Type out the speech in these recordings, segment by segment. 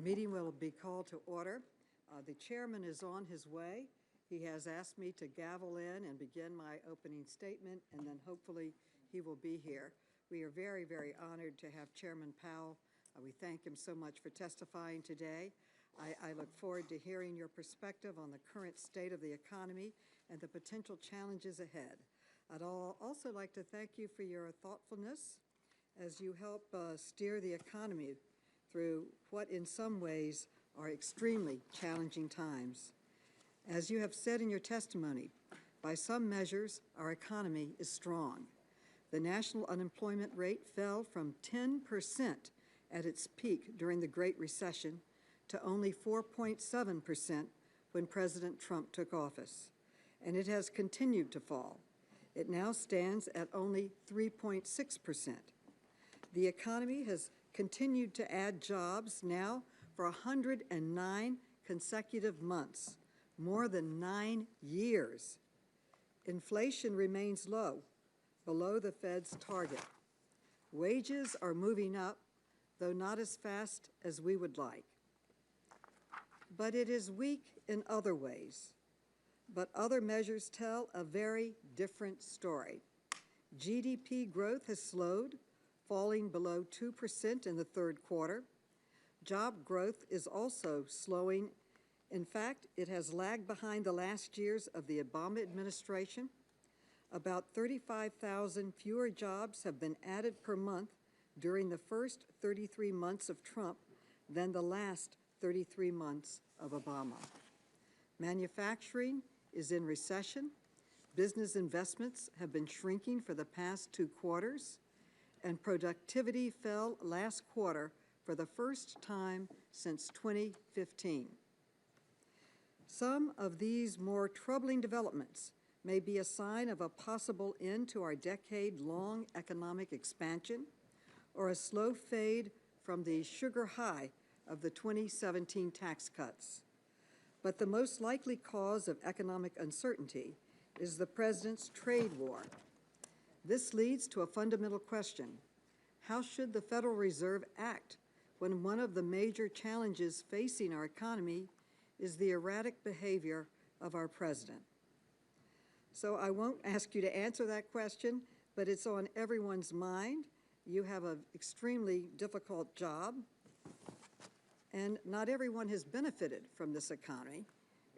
The meeting will be called to order. The chairman is on his way. He has asked me to gavel in and begin my opening statement, and then hopefully he will be here. We are very, very honored to have Chairman Powell. We thank him so much for testifying today. I look forward to hearing your perspective on the current state of the economy and the potential challenges ahead. I'd also like to thank you for your thoughtfulness as you help steer the economy through what in some ways are extremely challenging times. As you have said in your testimony, by some measures, our economy is strong. The national unemployment rate fell from 10% at its peak during the Great Recession to only 4.7% when President Trump took office, and it has continued to fall. It now stands at only 3.6%. The economy has continued to add jobs now for 109 consecutive months, more than 9 years. Inflation remains low, below the Fed's target. Wages are moving up, though not as fast as we would like. But it is weak in other ways. But other measures tell a very different story. GDP growth has slowed, falling below 2% in the third quarter. Job growth is also slowing. In fact, it has lagged behind the last years of the Obama administration. About 35,000 fewer jobs have been added per month during the first 33 months of Trump than the last 33 months of Obama. Manufacturing is in recession. Business investments have been shrinking for the past 2 quarters, and productivity fell last quarter for the first time since 2015. Some of these more troubling developments may be a sign of a possible end to our decade-long economic expansion or a slow fade from the sugar high of the 2017 tax cuts. But the most likely cause of economic uncertainty is the president's trade war. This leads to a fundamental question. How should the Federal Reserve act when one of the major challenges facing our economy is the erratic behavior of our president? So I won't ask you to answer that question, but it's on everyone's mind. You have an extremely difficult job, and not everyone has benefited from this economy.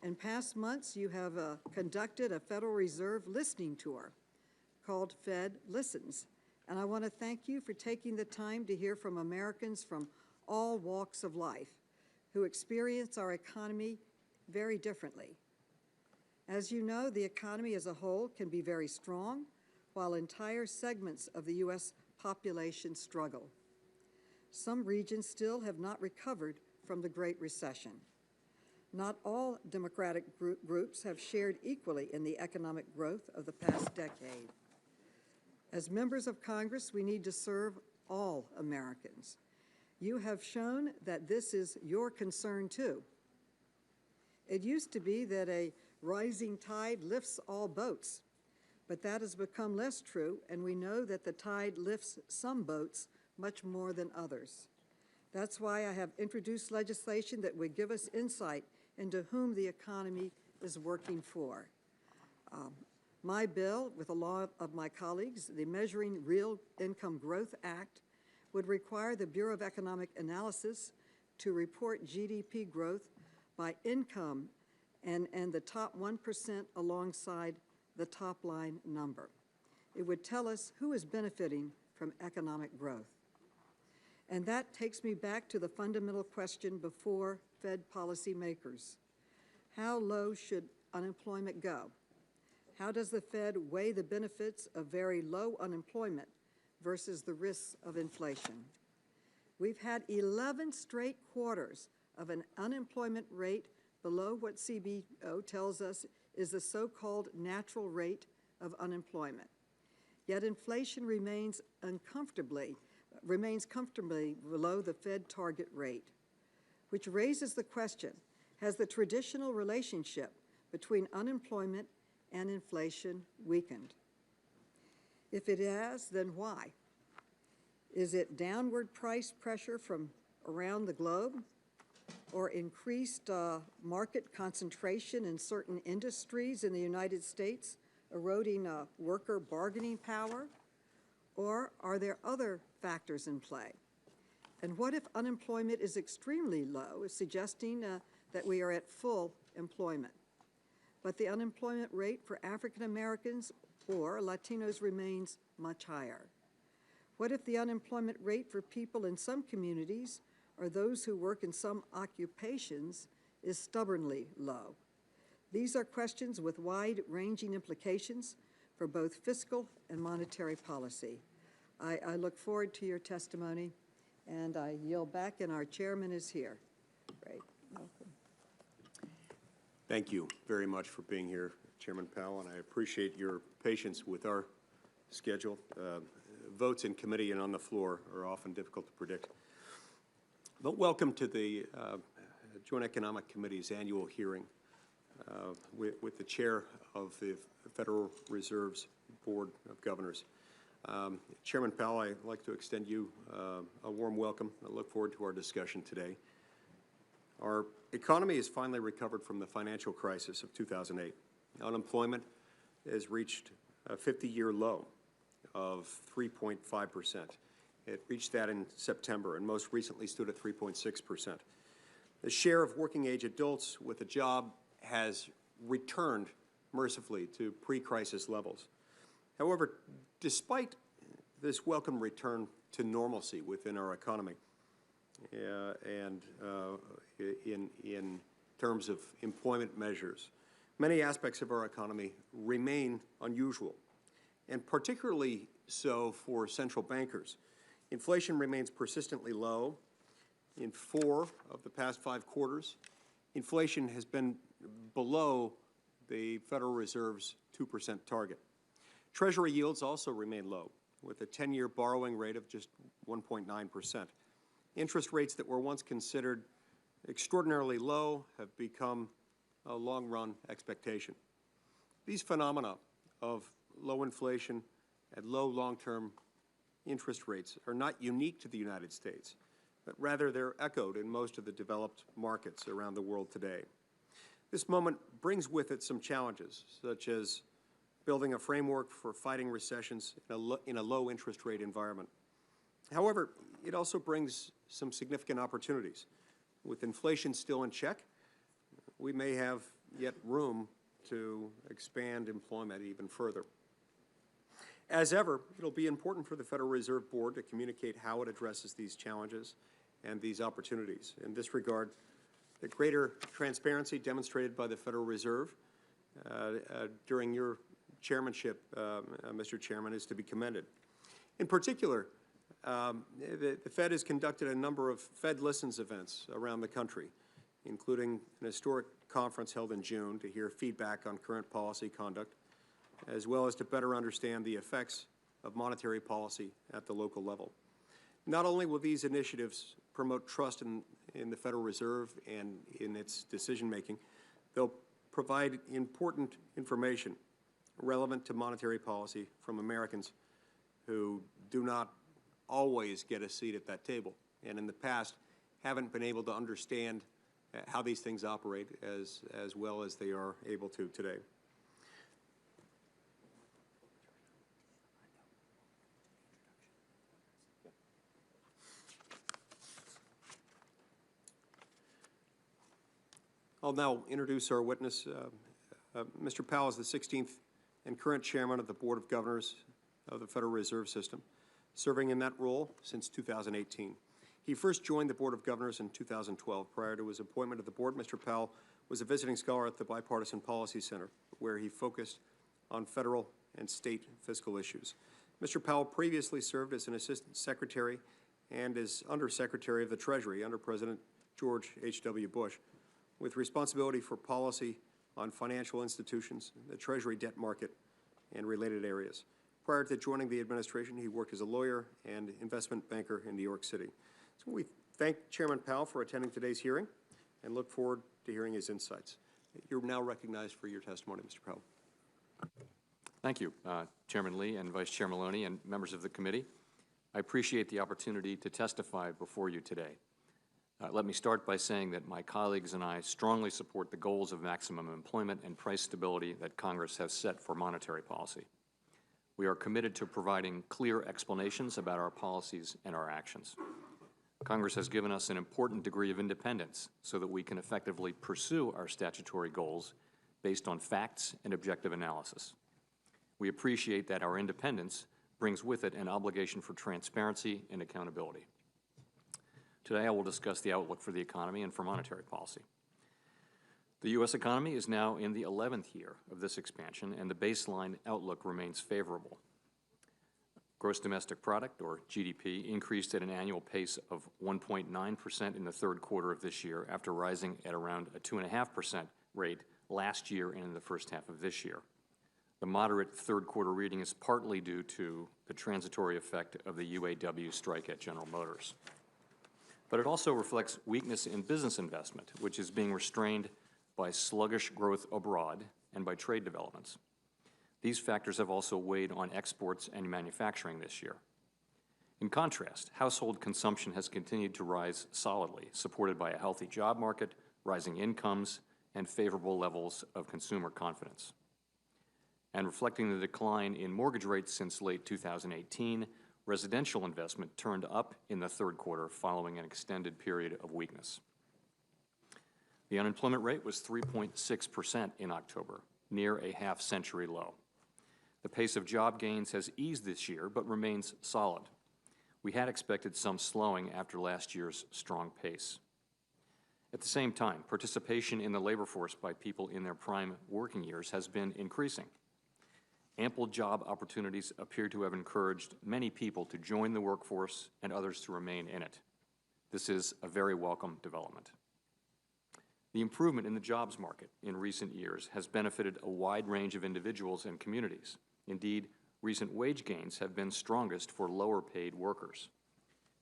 In past months, you have conducted a Federal Reserve listening tour called Fed Listens, and I want to thank you for taking the time to hear from Americans from all walks of life who experience our economy very differently. As you know, the economy as a whole can be very strong, while entire segments of the U.S. population struggle. Some regions still have not recovered from the Great Recession. Not all democratic groups have shared equally in the economic growth of the past decade. As members of Congress, we need to serve all Americans. You have shown that this is your concern too. It used to be that a rising tide lifts all boats, but that has become less true, and we know that the tide lifts some boats much more than others. That's why I have introduced legislation that would give us insight into whom the economy is working for. My bill, with a lot of my colleagues, the Measuring Real Income Growth Act, would require the Bureau of Economic Analysis to report GDP growth by income and the top 1% alongside the top line number. It would tell us who is benefiting from economic growth. And that takes me back to the fundamental question before Fed policymakers. How low should unemployment go? How does the Fed weigh the benefits of very low unemployment versus the risks of inflation? We've had 11 straight quarters of an unemployment rate below what CBO tells us is the so-called natural rate of unemployment. Yet inflation remains comfortably below the Fed target rate, which raises the question, has the traditional relationship between unemployment and inflation weakened? If it has, then why? Is it downward price pressure from around the globe? or increased market concentration in certain industries in the United States, eroding worker bargaining power? Or are there other factors in play? And what if unemployment is extremely low, suggesting that we are at full employment, but the unemployment rate for African Americans or Latinos remains much higher? What if the unemployment rate for people in some communities or those who work in some occupations is stubbornly low? These are questions with wide-ranging implications for both fiscal and monetary policy. I look forward to your testimony, and I yield back, and our chairman is here. Great. Welcome. Thank you very much for being here, Chairman Powell, and I appreciate your patience with our schedule. Votes in committee and on the floor are often difficult to predict. But welcome to the Joint Economic Committee's annual hearing with the chair of the Federal Reserve's Board of Governors. Chairman Powell, I'd like to extend you a warm welcome. I look forward to our discussion today. Our economy has finally recovered from the financial crisis of 2008. Unemployment has reached a 50-year low of 3.5%. It reached that in September and most recently stood at 3.6%. The share of working-age adults with a job has returned mercifully to pre-crisis levels. However, despite this welcome return to normalcy within our economy and in terms of employment measures, many aspects of our economy remain unusual, and particularly so for central bankers. Inflation remains persistently low. In 4 of the past 5 quarters, inflation has been below the Federal Reserve's 2% target. Treasury yields also remain low, with a 10-year borrowing rate of just 1.9%. Interest rates that were once considered extraordinarily low have become a long-run expectation. These phenomena of low inflation and low long-term interest rates are not unique to the United States, but rather they're echoed in most of the developed markets around the world today. This moment brings with it some challenges, such as building a framework for fighting recessions in a low interest rate environment. However, it also brings some significant opportunities. With inflation still in check, we may have yet room to expand employment even further. As ever, it'll be important for the Federal Reserve Board to communicate how it addresses these challenges and these opportunities. In this regard, the greater transparency demonstrated by the Federal Reserve during your chairmanship, Mr. Chairman, is to be commended. In particular, the Fed has conducted a number of Fed Listens events around the country, including an historic conference held in June to hear feedback on current policy conduct, as well as to better understand the effects of monetary policy at the local level. Not only will these initiatives promote trust in the Federal Reserve and in its decision-making, they'll provide important information relevant to monetary policy from Americans who do not always get a seat at that table, and in the past haven't been able to understand how these things operate as well as they are able to today. I'll now introduce our witness. Mr. Powell is the 16th and current chairman of the Board of Governors of the Federal Reserve System, serving in that role since 2018. He first joined the Board of Governors in 2012. Prior to his appointment to the board, Mr. Powell was a visiting scholar at the Bipartisan Policy Center, where he focused on federal and state fiscal issues. Mr. Powell previously served as an assistant secretary and as undersecretary of the Treasury under President George H.W. Bush, with responsibility for policy on financial institutions, the Treasury debt market, and related areas. Prior to joining the administration, he worked as a lawyer and investment banker in New York City. So we thank Chairman Powell for attending today's hearing and look forward to hearing his insights. You're now recognized for your testimony, Mr. Powell. Thank you, Chairman Lee and Vice Chair Maloney and members of the committee. I appreciate the opportunity to testify before you today. Let me start by saying that my colleagues and I strongly support the goals of maximum employment and price stability that Congress has set for monetary policy. We are committed to providing clear explanations about our policies and our actions. Congress has given us an important degree of independence so that we can effectively pursue our statutory goals based on facts and objective analysis. We appreciate that our independence brings with it an obligation for transparency and accountability. Today, I will discuss the outlook for the economy and for monetary policy. The U.S. economy is now in the 11th year of this expansion, and the baseline outlook remains favorable. Gross domestic product, or GDP, increased at an annual pace of 1.9% in the third quarter of this year, after rising at around a 2.5% rate last year and in the first half of this year. The moderate third quarter reading is partly due to the transitory effect of the UAW strike at General Motors. But it also reflects weakness in business investment, which is being restrained by sluggish growth abroad and by trade developments. These factors have also weighed on exports and manufacturing this year. In contrast, household consumption has continued to rise solidly, supported by a healthy job market, rising incomes, and favorable levels of consumer confidence. And reflecting the decline in mortgage rates since late 2018, residential investment turned up in the third quarter following an extended period of weakness. The unemployment rate was 3.6% in October, near a half-century low. The pace of job gains has eased this year, but remains solid. We had expected some slowing after last year's strong pace. At the same time, participation in the labor force by people in their prime working years has been increasing. Ample job opportunities appear to have encouraged many people to join the workforce and others to remain in it. This is a very welcome development. The improvement in the jobs market in recent years has benefited a wide range of individuals and communities. Indeed, recent wage gains have been strongest for lower-paid workers.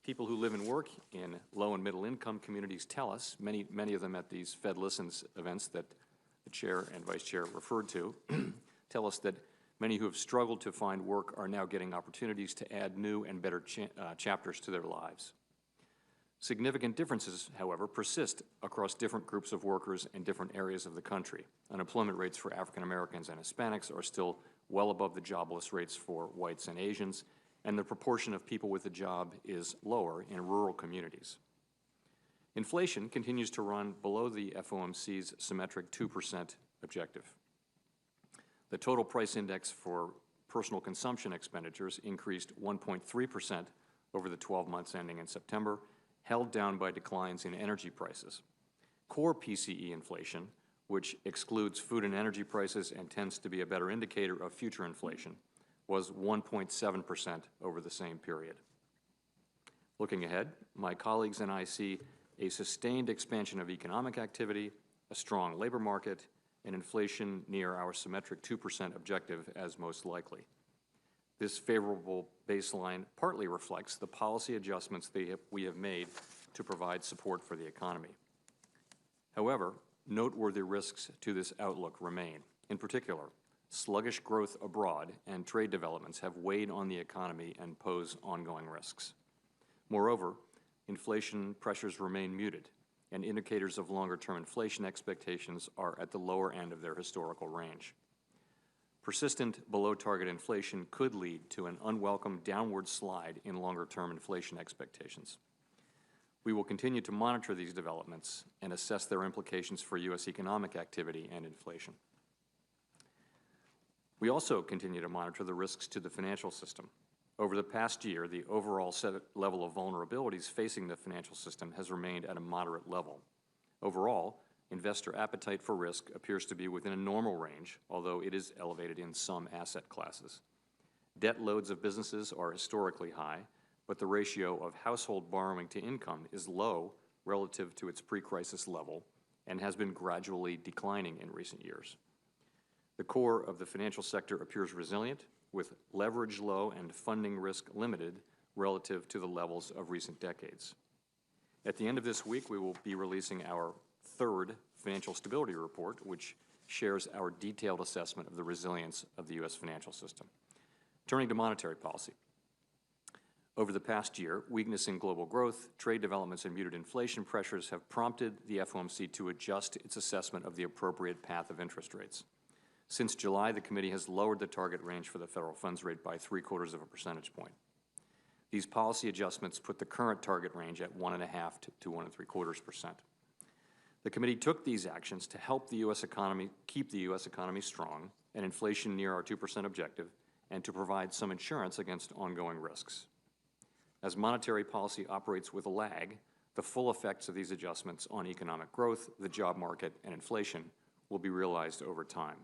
People who live and work in low- and middle-income communities tell us, many of them at these Fed Listens events that the Chair and Vice Chair referred to, tell us that many who have struggled to find work are now getting opportunities to add new and better chapters to their lives. Significant differences, however, persist across different groups of workers in different areas of the country. Unemployment rates for African Americans and Hispanics are still well above the jobless rates for whites and Asians, and the proportion of people with a job is lower in rural communities. Inflation continues to run below the FOMC's symmetric 2% objective. The total price index for personal consumption expenditures increased 1.3% over the 12 months ending in September, held down by declines in energy prices. Core PCE inflation, which excludes food and energy prices and tends to be a better indicator of future inflation, was 1.7% over the same period. Looking ahead, my colleagues and I see a sustained expansion of economic activity, a strong labor market, and inflation near our symmetric 2% objective as most likely. This favorable baseline partly reflects the policy adjustments we have made to provide support for the economy. However, noteworthy risks to this outlook remain. In particular, sluggish growth abroad and trade developments have weighed on the economy and pose ongoing risks. Moreover, inflation pressures remain muted, and indicators of longer-term inflation expectations are at the lower end of their historical range. Persistent below-target inflation could lead to an unwelcome downward slide in longer-term inflation expectations. We will continue to monitor these developments and assess their implications for U.S. economic activity and inflation. We also continue to monitor the risks to the financial system. Over the past year, the overall level of vulnerabilities facing the financial system has remained at a moderate level. Overall, investor appetite for risk appears to be within a normal range, although it is elevated in some asset classes. Debt loads of businesses are historically high, but the ratio of household borrowing to income is low relative to its pre-crisis level and has been gradually declining in recent years. The core of the financial sector appears resilient, with leverage low and funding risk limited relative to the levels of recent decades. At the end of this week, we will be releasing our third financial stability report, which shares our detailed assessment of the resilience of the U.S. financial system. Turning to monetary policy. Over the past year, weakness in global growth, trade developments, and muted inflation pressures have prompted the FOMC to adjust its assessment of the appropriate path of interest rates. Since July, the committee has lowered the target range for the federal funds rate by 0.75 of a percentage point. These policy adjustments put the current target range at 1.5 to 1.75%. The committee took these actions to help the U.S. economy keep the U.S. economy strong and inflation near our 2% objective, and to provide some insurance against ongoing risks. As monetary policy operates with a lag, the full effects of these adjustments on economic growth, the job market, and inflation will be realized over time.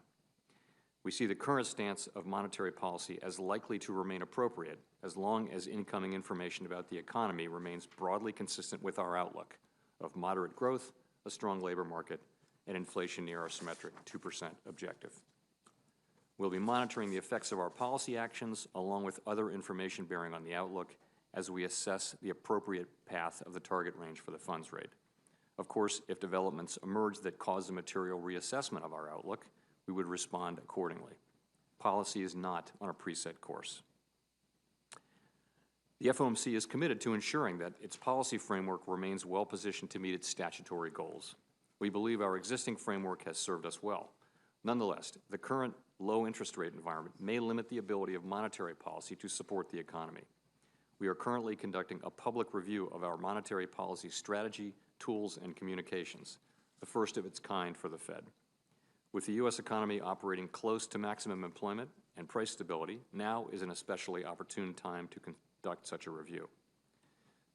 We see the current stance of monetary policy as likely to remain appropriate as long as incoming information about the economy remains broadly consistent with our outlook of moderate growth, a strong labor market, and inflation near our symmetric 2% objective. We'll be monitoring the effects of our policy actions along with other information bearing on the outlook as we assess the appropriate path of the target range for the funds rate. Of course, if developments emerge that cause a material reassessment of our outlook, we would respond accordingly. Policy is not on a preset course. The FOMC is committed to ensuring that its policy framework remains well-positioned to meet its statutory goals. We believe our existing framework has served us well. Nonetheless, the current low interest rate environment may limit the ability of monetary policy to support the economy. We are currently conducting a public review of our monetary policy strategy, tools, and communications, the first of its kind for the Fed. With the U.S. economy operating close to maximum employment and price stability, now is an especially opportune time to conduct such a review.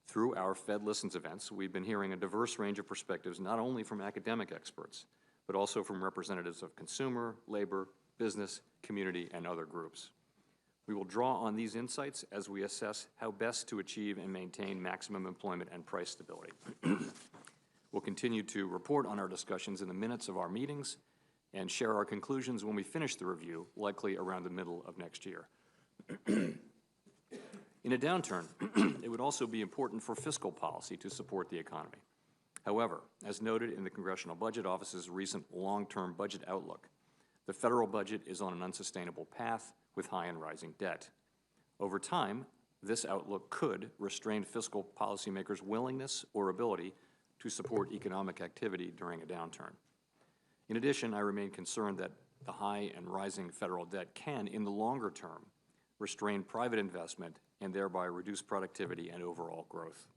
Through our Fed Listens events, we've been hearing a diverse range of perspectives not only from academic experts, but also from representatives of consumer, labor, business, community, and other groups. We will draw on these insights as we assess how best to achieve and maintain maximum employment and price stability. We'll continue to report on our discussions in the minutes of our meetings and share our conclusions when we finish the review, likely around the middle of next year. In a downturn, it would also be important for fiscal policy to support the economy. However, as noted in the Congressional Budget Office's recent long-term budget outlook, the federal budget is on an unsustainable path with high and rising debt. Over time, this outlook could restrain fiscal policymakers' willingness or ability to support economic activity during a downturn. In addition, I remain concerned that the high and rising federal debt can, in the longer term, restrain private investment and thereby reduce productivity and overall growth.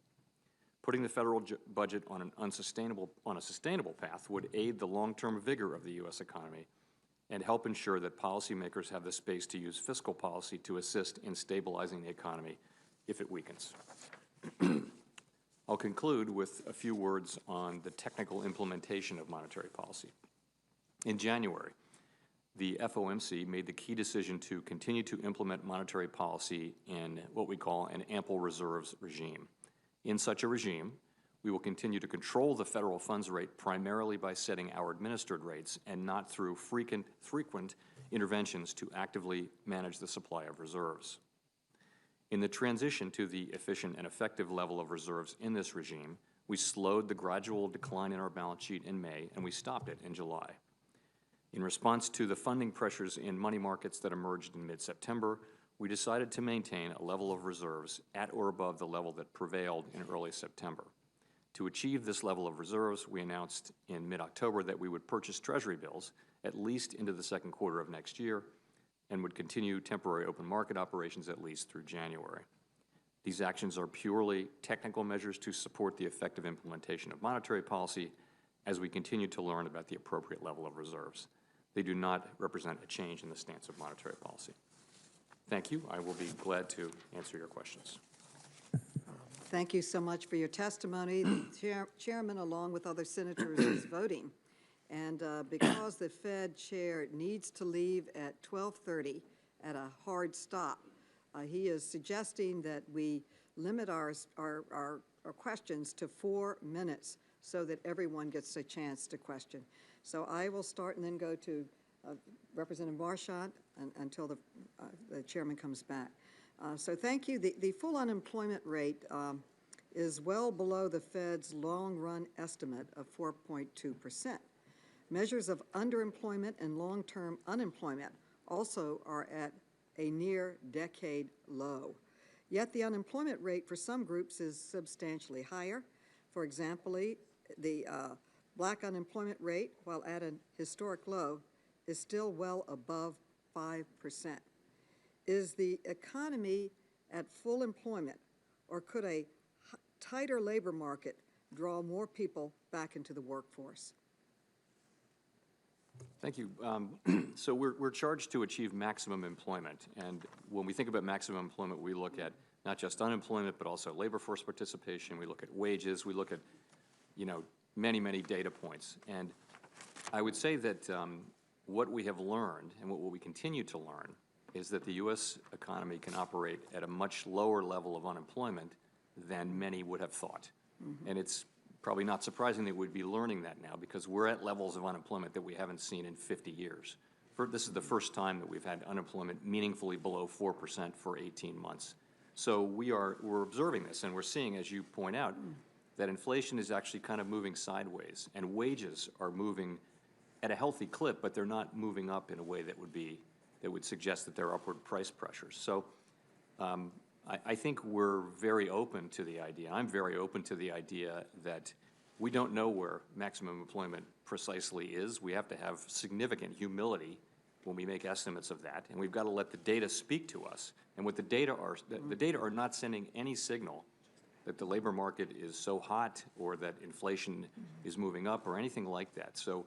Putting the federal budget on a sustainable path would aid the long-term vigor of the U.S. economy and help ensure that policymakers have the space to use fiscal policy to assist in stabilizing the economy if it weakens. I'll conclude with a few words on the technical implementation of monetary policy. In January, the FOMC made the key decision to continue to implement monetary policy in what we call an ample reserves regime. In such a regime, we will continue to control the federal funds rate primarily by setting our administered rates and not through frequent interventions to actively manage the supply of reserves. In the transition to the efficient and effective level of reserves in this regime, we slowed the gradual decline in our balance sheet in May, and we stopped it in July. In response to the funding pressures in money markets that emerged in mid-September, we decided to maintain a level of reserves at or above the level that prevailed in early September. To achieve this level of reserves, we announced in mid-October that we would purchase Treasury bills at least into the second quarter of next year and would continue temporary open market operations at least through January. These actions are purely technical measures to support the effective implementation of monetary policy as we continue to learn about the appropriate level of reserves. They do not represent a change in the stance of monetary policy. Thank you. I will be glad to answer your questions. Thank you so much for your testimony. The chairman, along with other senators, is voting. And because the Fed chair needs to leave at 12:30 at a hard stop, he is suggesting that we limit our questions to 4 minutes so that everyone gets a chance to question. So I will start and then go to Representative Marchant until the chairman comes back. So thank you. The full unemployment rate is well below the Fed's long-run estimate of 4.2%. Measures of underemployment and long-term unemployment also are at a near-decade low. Yet the unemployment rate for some groups is substantially higher. For example, the black unemployment rate, while at an historic low, is still well above 5%. Is the economy at full employment, or could a tighter labor market draw more people back into the workforce? Thank you. So we're charged to achieve maximum employment. And when we think about maximum employment, we look at not just unemployment, but also labor force participation. We look at wages. We look at, many, many data points. And I would say that what we have learned and what we continue to learn is that the U.S. economy can operate at a much lower level of unemployment than many would have thought. Mm-hmm. And it's probably not surprising that we'd be learning that now, because we're at levels of unemployment that we haven't seen in 50 years. This is the first time that we've had unemployment meaningfully below 4% for 18 months. So we're observing this, and we're seeing, as you point out, that inflation is actually kind of moving sideways, and wages are moving at a healthy clip, but they're not moving up in a way that would suggest that there are upward price pressures. So I think we're very open to the idea. I'm very open to the idea that we don't know where maximum employment precisely is. We have to have significant humility when we make estimates of that, and we've got to let the data speak to us. And what the data are not sending any signal that the labor market is so hot or that inflation is moving up or anything like that. So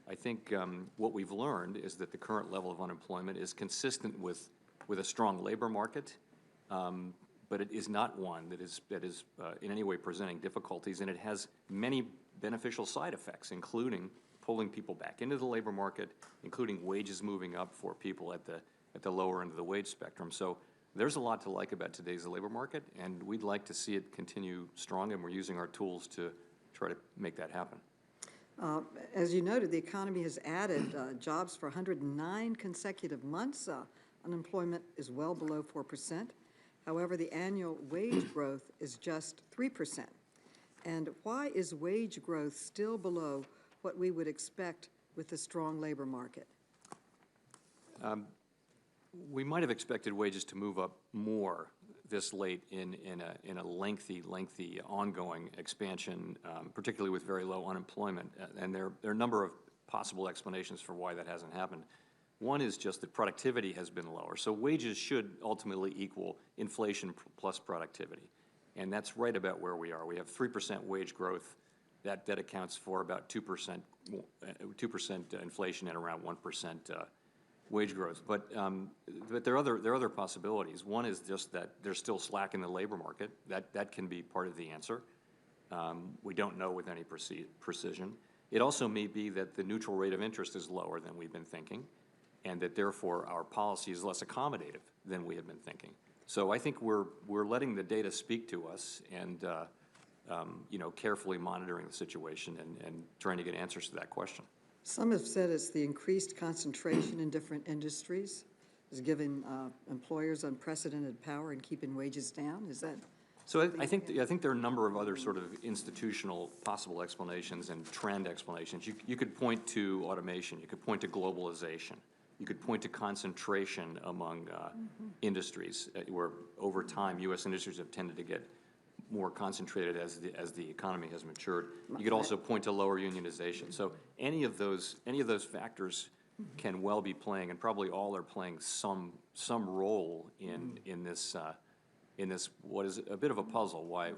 I think what we've learned is that the current level of unemployment is consistent with a strong labor market, but it is not one that is in any way presenting difficulties, and it has many beneficial side effects, including pulling people back into the labor market, including wages moving up for people at the lower end of the wage spectrum. So there's a lot to like about today's labor market, and we'd like to see it continue strong, and we're using our tools to try to make that happen. As you noted, the economy has added jobs for 109 consecutive months. Unemployment is well below 4%. However, the annual wage growth is just 3%. And why is wage growth still below what we would expect with a strong labor market? We might have expected wages to move up more this late in a lengthy ongoing expansion, particularly with very low unemployment. And there are a number of possible explanations for why that hasn't happened. One is just that productivity has been lower. So wages should ultimately equal inflation plus productivity. And that's right about where we are. We have 3% wage growth. That accounts for about 2% inflation and around 1% wage growth. But there are other possibilities. One is just that there's still slack in the labor market. That can be part of the answer. We don't know with any precision. It also may be that the neutral rate of interest is lower than we've been thinking, and that therefore our policy is less accommodative than we have been thinking. So I think we're letting the data speak to us, and carefully monitoring the situation and trying to get answers to that question. Some have said it's the increased concentration in different industries is giving employers unprecedented power in keeping wages down. Is that? So I think there are a number of other sort of institutional possible explanations and trend explanations. You could point to automation. You could point to globalization. You could point to concentration among industries, where over time U.S. industries have tended to get more concentrated as the economy has matured. You could also point to lower unionization. So any of those factors can well be playing, and probably all are playing some role in this what is a bit of a puzzle. Why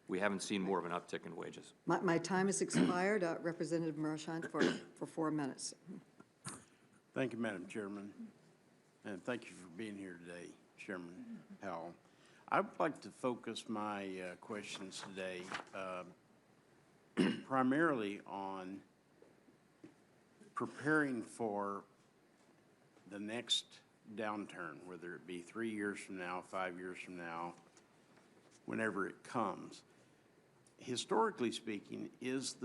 we haven't seen more of an uptick in wages. My time has expired. Representative Marchand for 4 minutes. Thank you, Madam Chairman, and thank you for being here today, Chairman Powell. I would like to focus my questions today primarily on preparing for the next downturn, whether it be 3 years from now, 5 years from now, whenever it comes. Historically speaking, is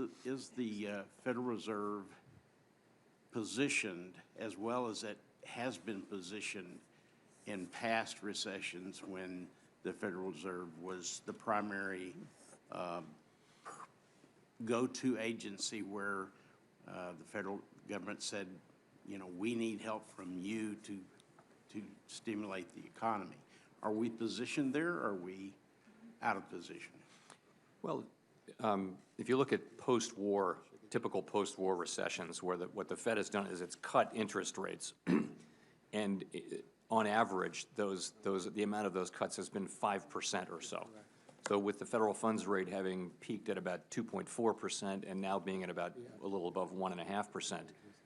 the Federal Reserve positioned as well as it has been positioned in past recessions when the Federal Reserve was the primary go-to agency where the federal government said, we need help from you to stimulate the economy? Are we positioned there, or are we out of position? Well, if you look at post-war, typical post-war recessions, where what the Fed has done is it's cut interest rates, and on average, the amount of those cuts has been 5% or so. So with the federal funds rate having peaked at about 2.4% and now being at about a little above 1.5%,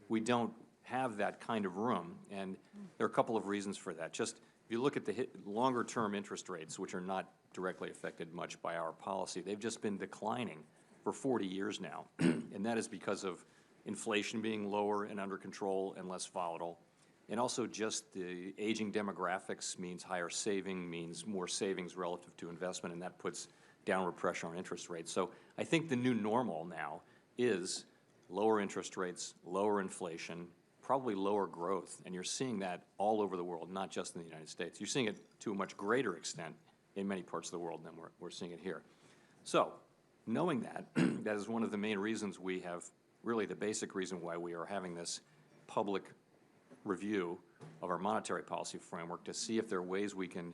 we don't have that kind of room, and there are a couple of reasons for that. Just if you look at the longer-term interest rates, which are not directly affected much by our policy, they've just been declining for 40 years now, and that is because of inflation being lower and under control and less volatile, and also just the aging demographics means higher saving, means more savings relative to investment, and that puts downward pressure on interest rates. So I think the new normal now is lower interest rates, lower inflation, probably lower growth, and you're seeing that all over the world, not just in the United States. You're seeing it to a much greater extent in many parts of the world than we're seeing it here. So, knowing that, that is one of the main reasons we have, really the basic reason why we are having this public review of our monetary policy framework to see if there are ways we can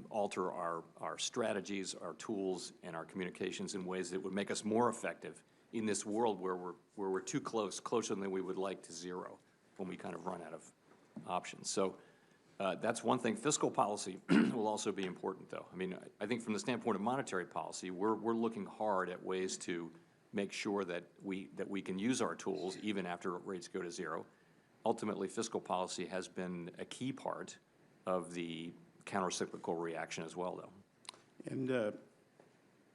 alter our strategies, our tools, and our communications in ways that would make us more effective in this world where we're too closer than we would like to zero when we kind of run out of options. So that's one thing. Fiscal policy will also be important, though. I mean, I think from the standpoint of monetary policy, we're looking hard at ways to make sure that we can use our tools even after rates go to zero. Ultimately, fiscal policy has been a key part of the countercyclical reaction as well, though. And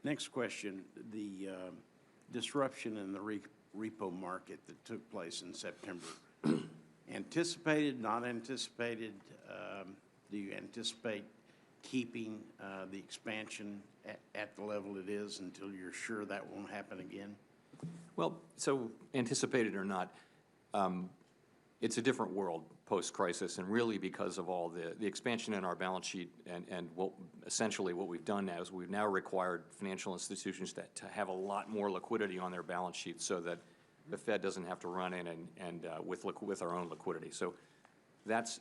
next question, the disruption in the repo market that took place in September. Anticipated, not anticipated? Do you anticipate keeping the expansion at the level it is until you're sure that won't happen again? Well, so anticipated or not, it's a different world post-crisis, and really because of all the expansion in our balance sheet and essentially what we've done now is we've now required financial institutions to have a lot more liquidity on their balance sheet so that the Fed doesn't have to run in and with our own liquidity. So that's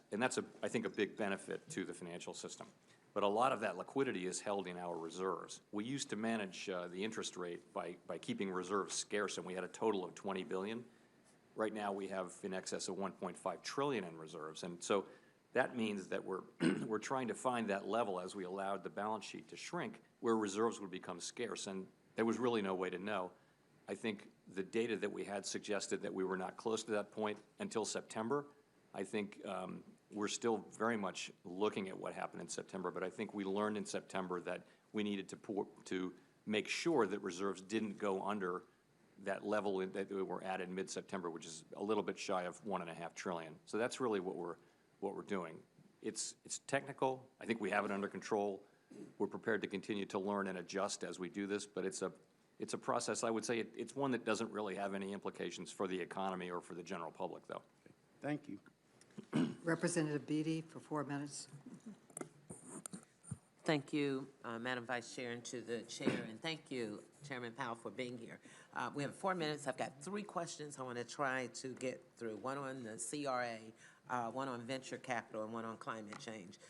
I think a big benefit to the financial system. But a lot of that liquidity is held in our reserves. We used to manage the interest rate by keeping reserves scarce, and we had a total of $20 billion. Right now, we have in excess of $1.5 trillion in reserves, and so that means that we're trying to find that level as we allowed the balance sheet to shrink, where reserves would become scarce, and there was really no way to know. I think the data that we had suggested that we were not close to that point until September. I think we're still very much looking at what happened in September, but I think we learned in September that we needed to make sure that reserves didn't go under that level that we were at in mid-September, which is a little bit shy of $1.5 trillion. So that's really what we're doing. It's technical. I think we have it under control. We're prepared to continue to learn and adjust as we do this, but it's a process. I would say it's one that doesn't really have any implications for the economy or for the general public, though. Thank you. Representative Beatty for 4 minutes. Thank you, Madam Vice Chair, and to the Chair, and thank you, Chairman Powell, for being here. We have 4 minutes. I've got 3 questions I want to try to get through, one on the CRA, one on venture capital, and one on climate change.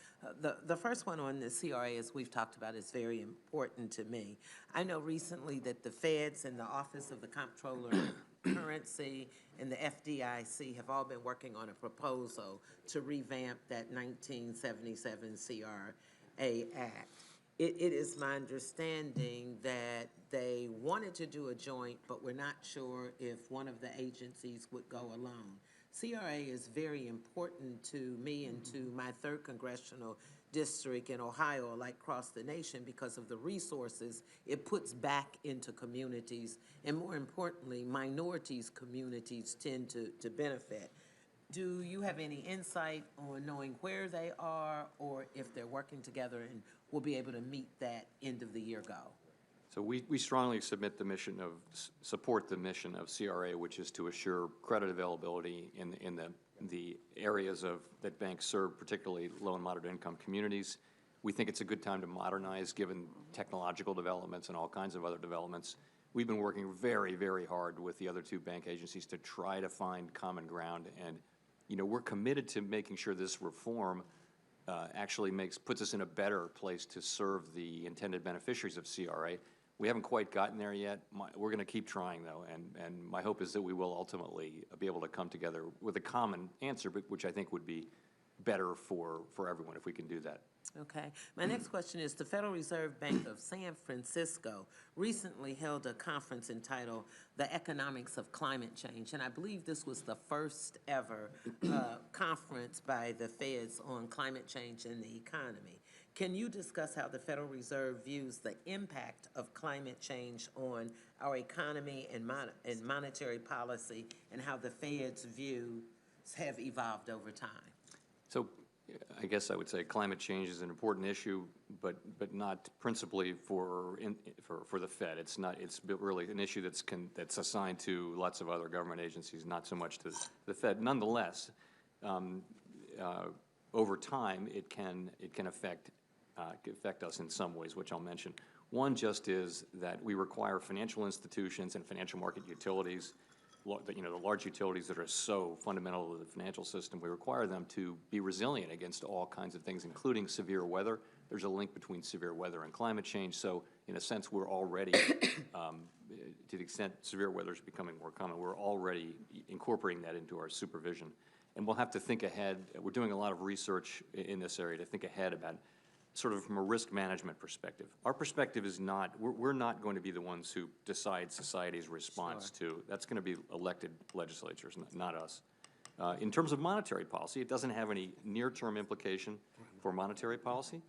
The first one on the CRA, as we've talked about, is very important to me. I know recently that the Feds and the Office of the Comptroller of Currency and the FDIC have all been working on a proposal to revamp that 1977 CRA Act. It is my understanding that they wanted to do a joint, but we're not sure if one of the agencies would go alone. CRA is very important to me and to my 3rd congressional district in Ohio, like across the nation, because of the resources it puts back into communities, and more importantly, minorities communities tend to benefit. Do you have any insight on knowing where they are or if they're working together and will be able to meet that end of the year goal? So we strongly support the mission of CRA, which is to assure credit availability in the areas that banks serve, particularly low and moderate income communities. We think it's a good time to modernize given technological developments and all kinds of other developments. We've been working very, very hard with the other 2 bank agencies to try to find common ground, and we're committed to making sure this reform actually puts us in a better place to serve the intended beneficiaries of CRA. We haven't quite gotten there yet. We're going to keep trying, though, and my hope is that we will ultimately be able to come together with a common answer, which I think would be better for everyone if we can do that. Okay. My next question is, the Federal Reserve Bank of San Francisco recently held a conference entitled The Economics of Climate Change, and I believe this was the first ever conference by the Feds on climate change and the economy. Can you discuss how the Federal Reserve views the impact of climate change on our economy and monetary policy, and how the Fed's views have evolved over time? So I guess I would say climate change is an important issue, but not principally for the Fed. It's not. It's really an issue that's assigned to lots of other government agencies, not so much to the Fed. Nonetheless, over time, it can affect us in some ways, which I'll mention. One just is that we require financial institutions and financial market utilities, the large utilities that are so fundamental to the financial system, we require them to be resilient against all kinds of things, including severe weather. There's a link between severe weather and climate change, so in a sense, we're already, to the extent severe weather is becoming more common, we're already incorporating that into our supervision. And we'll have to think ahead. We're doing a lot of research in this area to think ahead about sort of from a risk management perspective. Our perspective is not, we're not going to be the ones who decide society's response to, that's going to be elected legislatures, not us. In terms of monetary policy, it doesn't have any near-term implication for monetary policy.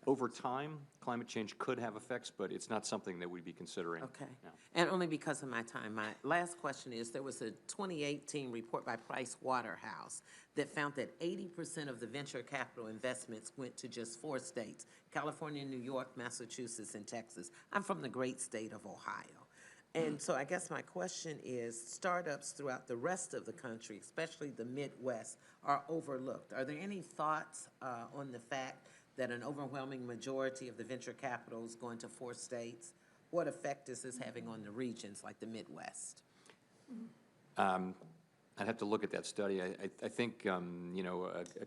Over time, climate change could have effects, but it's not something that we'd be considering. Okay. now. And only because of my time, my last question is, there was a 2018 report by Price Waterhouse that found that 80% of the venture capital investments went to just 4 states, California, New York, Massachusetts, and Texas. I'm from the great state of Ohio. And so I guess my question is, startups throughout the rest of the country, especially the Midwest, are overlooked. Are there any thoughts on the fact that an overwhelming majority of the venture capital is going to 4 states? What effect is this having on the regions like the Midwest? I'd have to look at that study. I think, a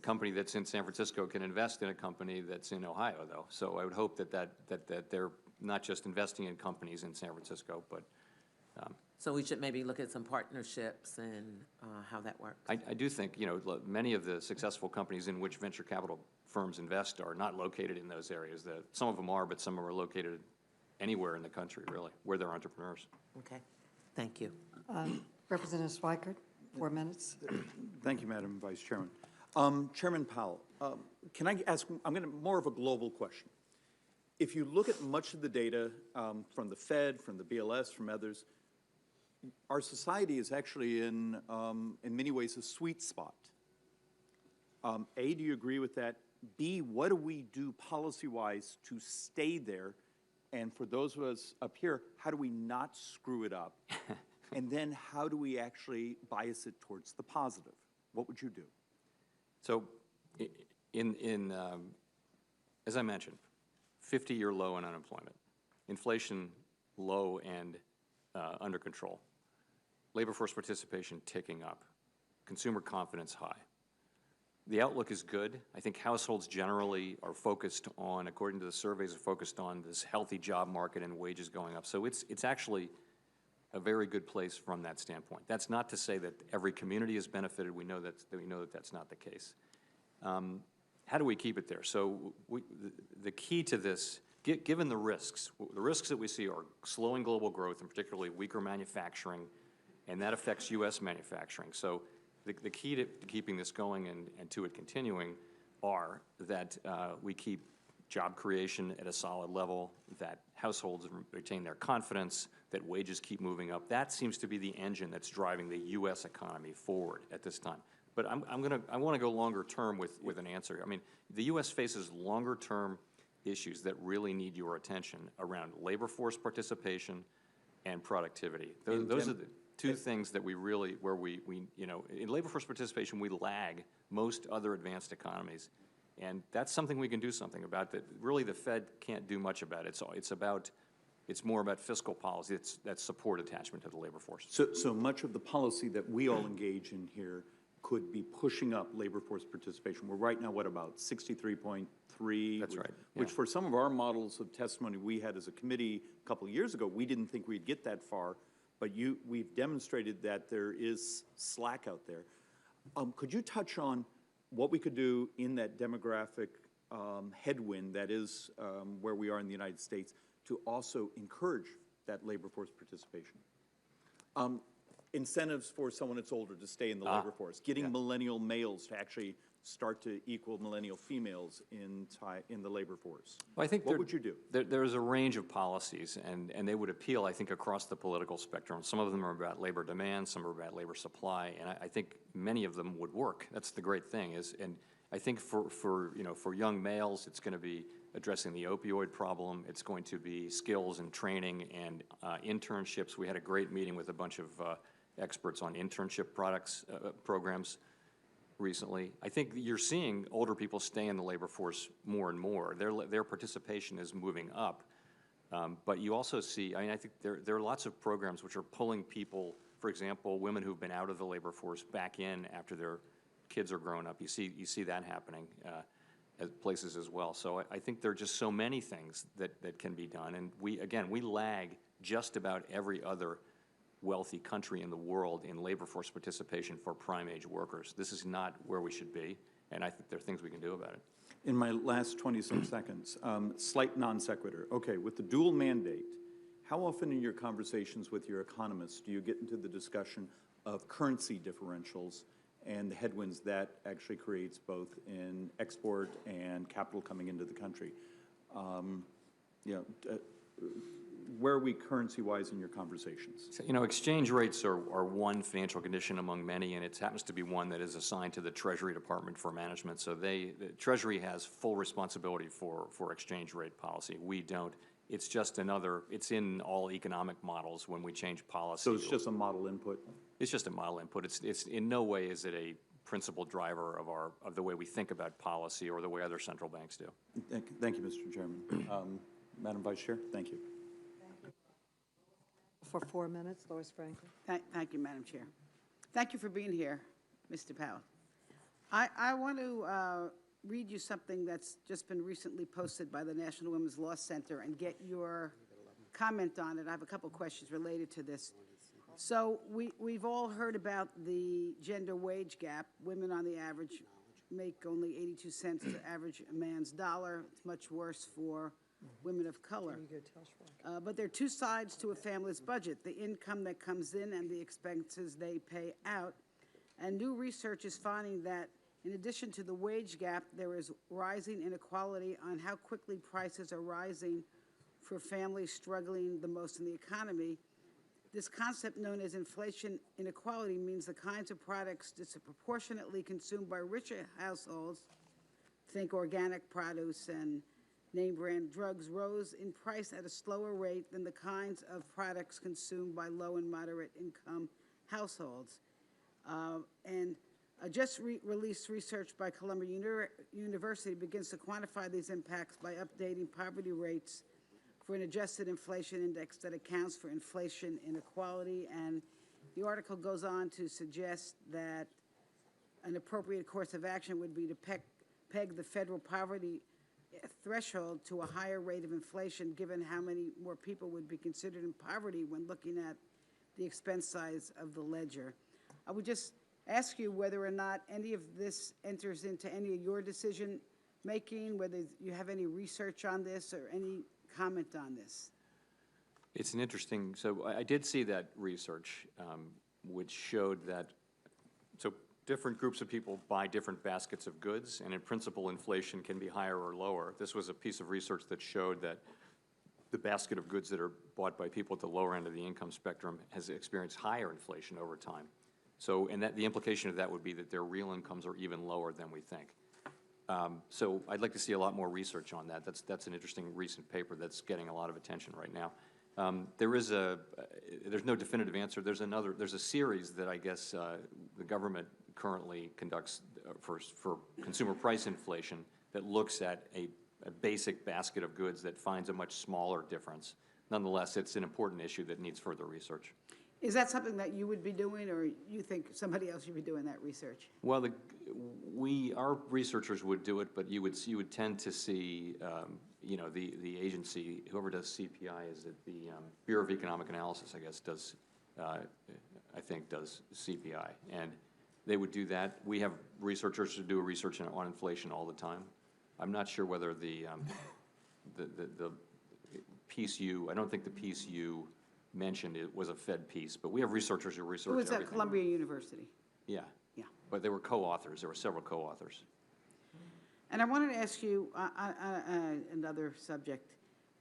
company that's in San Francisco can invest in a company that's in Ohio, though. So I would hope that they're not just investing in companies in San Francisco, but. So we should maybe look at some partnerships and how that works. I do think, many of the successful companies in which venture capital firms invest are not located in those areas. Some of them are, but some are located anywhere in the country, really, where they're entrepreneurs. Okay, thank you. Representative Schweikert, 4 minutes. Thank you, Madam Vice Chairman. Chairman Powell, can I ask, I'm going to, more of a global question. If you look at much of the data from the Fed, from the BLS, from others, our society is actually in many ways, a sweet spot. A, do you agree with that? B, what do we do policy-wise to stay there? And for those of us up here, how do we not screw it up? And then how do we actually bias it towards the positive? What would you do? So, as I mentioned, 50-year low in unemployment, inflation low and under control, labor force participation ticking up, consumer confidence high. The outlook is good. I think households generally are focused on, according to the surveys, are focused on this healthy job market and wages going up. So it's actually a very good place from that standpoint. That's not to say that every community has benefited. We know that that's not the case. How do we keep it there? So the key to this, given the risks that we see are slowing global growth and particularly weaker manufacturing, and that affects U.S. manufacturing. So the key to keeping this going and to it continuing are that we keep job creation at a solid level, that households retain their confidence, that wages keep moving up. That seems to be the engine that's driving the U.S. economy forward at this time. But I want to go longer term with an answer. I mean, the U.S. faces longer term issues that really need your attention around labor force participation and productivity. Those are the two things that we really, where we in labor force participation, we lag most other advanced economies. And that's something we can do something about that really the Fed can't do much about. It's more about fiscal policy that's support attachment to the labor force. So much of the policy that we all engage in here could be pushing up labor force participation. We're right now, what, about 63.3? That's right, Which yeah. for some of our models of testimony we had as a committee a couple of years ago, we didn't think we'd get that far, but we've demonstrated that there is slack out there. Could you touch on what we could do in that demographic headwind that is where we are in the United States to also encourage that labor force participation? Incentives for someone that's older to stay in the labor force, getting millennial males to actually start to equal millennial females in the labor force. Well, I think what would you do? There's a range of policies, and they would appeal, I think, across the political spectrum. Some of them are about labor demand, some are about labor supply, and I think many of them would work. That's the great thing is, and I think for young males, it's going to be addressing the opioid problem. It's going to be skills and training and internships. We had a great meeting with a bunch of experts on internship programs recently. I think you're seeing older people stay in the labor force more and more. Their participation is moving up. But you also see, I think there are lots of programs which are pulling people, for example, women who've been out of the labor force back in after their kids are grown up. You see that happening at places as well. So I think there are just so many things that can be done. And we lag just about every other wealthy country in the world in labor force participation for prime age workers. This is not where we should be, and I think there are things we can do about it. In my last 20-some seconds, slight non sequitur. Okay, with the dual mandate, how often in your conversations with your economists do you get into the discussion of currency differentials and the headwinds that actually creates both in export and capital coming into the country? Where are we currency-wise in your conversations? So, exchange rates are one financial condition among many, and it happens to be one that is assigned to the Treasury Department for management. So the Treasury has full responsibility for exchange rate policy. We don't. It's just it's in all economic models when we change policy. So it's just a model input? It's just a model input. It's in no way is it a principal driver of the way we think about policy or the way other central banks do. Thank you, Mr. Chairman. Madam Vice Chair, thank you. For 4 minutes, Lois Franklin. Thank you, Madam Chair. Thank you for being here, Mr. Powell. I want to read you something that's just been recently posted by the National Women's Law Center and get your comment on it. I have a couple questions related to this. So we've all heard about the gender wage gap. Women on the average make only 82 cents to average a man's dollar. It's much worse for women of color. But there are two sides to a family's budget, the income that comes in and the expenses they pay out. And new research is finding that in addition to the wage gap, there is rising inequality on how quickly prices are rising for families struggling the most in the economy. This concept known as inflation inequality means the kinds of products disproportionately consumed by richer households, think organic produce and name brand drugs, rose in price at a slower rate than the kinds of products consumed by low and moderate income households. Just released research by Columbia University begins to quantify these impacts by updating poverty rates for an adjusted inflation index that accounts for inflation inequality. And the article goes on to suggest that an appropriate course of action would be to peg the federal poverty threshold to a higher rate of inflation, given how many more people would be considered in poverty when looking at the expense size of the ledger. I would just ask you whether or not any of this enters into any of your decision making, whether you have any research on this or any comment on this. It's an interesting, so I did see that research which showed that, so different groups of people buy different baskets of goods, and in principle, inflation can be higher or lower. This was a piece of research that showed that the basket of goods that are bought by people at the lower end of the income spectrum has experienced higher inflation over time. So, and that the implication of that would be that their real incomes are even lower than we think. So I'd like to see a lot more research on that. That's an interesting recent paper that's getting a lot of attention right now. There's no definitive answer. There's a series that I guess the government currently conducts for consumer price inflation that looks at a basic basket of goods that finds a much smaller difference. Nonetheless, it's an important issue that needs further research. Is that something that you would be doing, or you think somebody else should be doing that research? Well, our researchers would do it, but you would tend to see, you know, the agency, whoever does CPI, is it the Bureau of Economic Analysis, I guess, does, I think, does CPI. And they would do that. We have researchers who do research on inflation all the time. I'm not sure whether the piece I don't think the piece you mentioned it was a Fed piece, but we have researchers who research It was everything. at Columbia University. Yeah. Yeah. But there were co-authors. There were several co-authors. And I wanted to ask you another subject.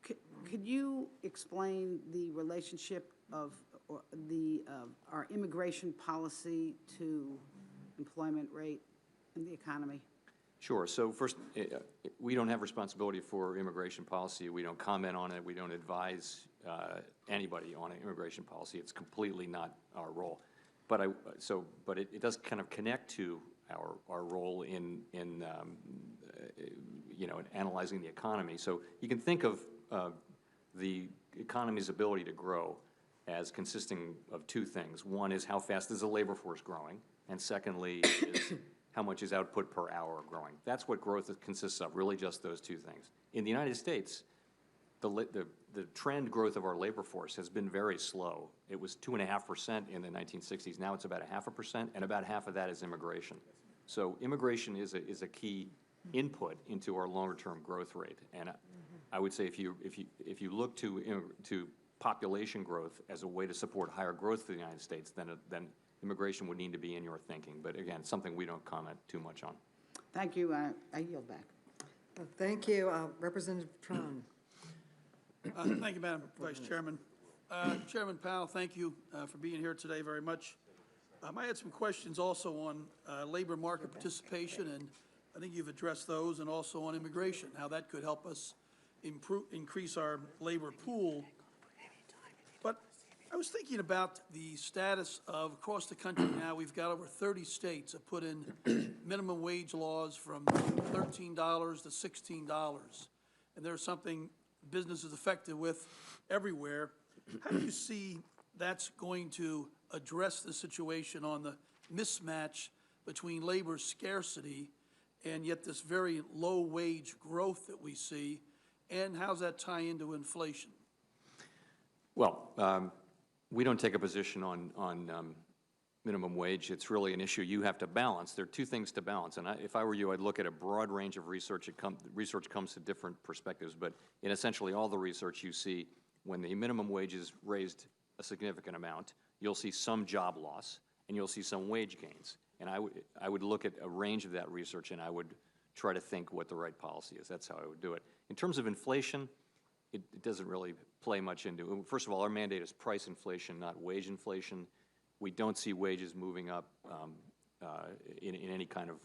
Could you explain the relationship of our immigration policy to employment rate in the economy? Sure. So first, we don't have responsibility for immigration policy. We don't comment on it. We don't advise anybody on immigration policy. It's completely not our role. But it does kind of connect to our role in you know, in analyzing the economy. So you can think of the economy's ability to grow as consisting of two things. One is how fast is the labor force growing, and secondly is how much is output per hour growing. That's what growth consists of, really just those two things. In the United States, the trend growth of our labor force has been very slow. It was 2.5% in the 1960s. Now it's about 0.5%, and about half of that is immigration. So immigration is a key input into our longer-term growth rate. And I would say if you look to population growth as a way to support higher growth for the United States, then immigration would need to be in your thinking. But again, something we don't comment too much on. Thank you. I yield back. Thank you, Representative Tron. Thank you, Madam Vice Chairman. Chairman Powell, thank you for being here today very much. I had some questions also on labor market participation, and I think you've addressed those, and also on immigration, how that could help us increase our labor pool. But I was thinking about the status of across the country now. We've got over 30 states that put in minimum wage laws from $13 to $16, and there's something business is affected with everywhere. How do you see that's going to address the situation on the mismatch between labor scarcity and yet this very low wage growth that we see, and how's that tie into inflation? Well, we don't take a position on minimum wage. It's really an issue you have to balance. There are two things to balance, and if I were you, I'd look at a broad range of research. Research comes to different perspectives, but in essentially all the research you see, when the minimum wage is raised a significant amount, you'll see some job loss, and you'll see some wage gains. And I would look at a range of that research, and I would try to think what the right policy is. That's how I would do it. In terms of inflation, it doesn't really play much into. First of all, our mandate is price inflation, not wage inflation. We don't see wages moving up in any kind of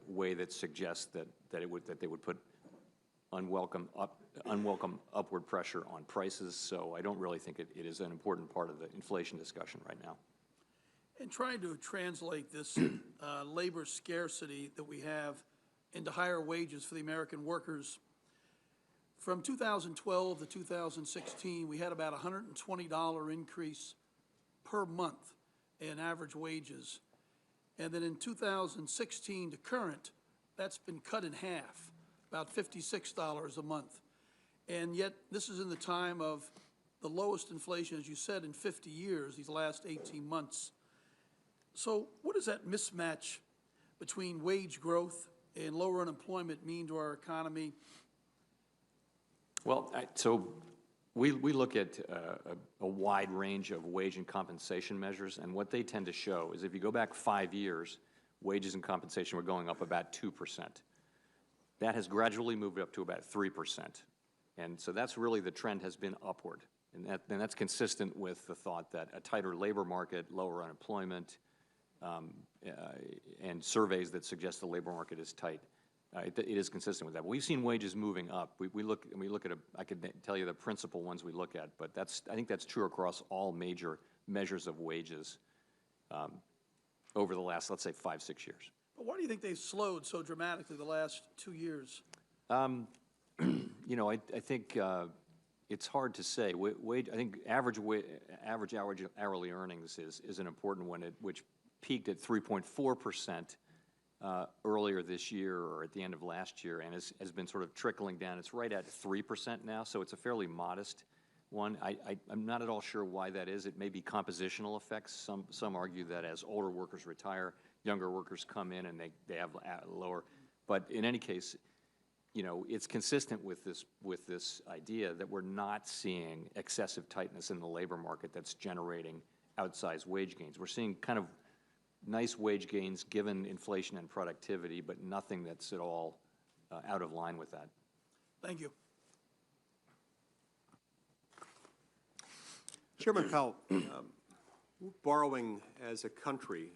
way that suggests that they would put unwelcome upward pressure on prices. So I don't really think it is an important part of the inflation discussion right now. And trying to translate this labor scarcity that we have into higher wages for the American workers. From 2012 to 2016, we had about a $120 increase per month in average wages. And then in 2016 to current, that's been cut in half, about $56 a month. And yet this is in the time of the lowest inflation, as you said, in 50 years, these last 18 months. So what does that mismatch between wage growth and lower unemployment mean to our economy? Well, so we look at a wide range of wage and compensation measures, and what they tend to show is if you go back 5 years, wages and compensation were going up about 2%. That has gradually moved up to about 3%. And so that's really the trend has been upward. And that's consistent with the thought that a tighter labor market, lower unemployment, and surveys that suggest the labor market is tight. It is consistent with that. But we've seen wages moving up. We look at I could tell you the principal ones we look at, but I think that's true across all major measures of wages over the last, let's say, 5-6 years. But why do you think they've slowed so dramatically the last 2 years? You know, I think It's hard to say. I think average hourly earnings is an important one, which peaked at 3.4% earlier this year or at the end of last year, and has been sort of trickling down. It's right at 3% now, so it's a fairly modest one. I'm not at all sure why that is. It may be compositional effects. Some argue that as older workers retire, younger workers come in and they have lower. But in any case, you know, it's consistent with this idea that we're not seeing excessive tightness in the labor market that's generating outsized wage gains. We're seeing kind of nice wage gains given inflation and productivity, but nothing that's at all out of line with that. Thank you. Chairman Powell, we're borrowing as a country,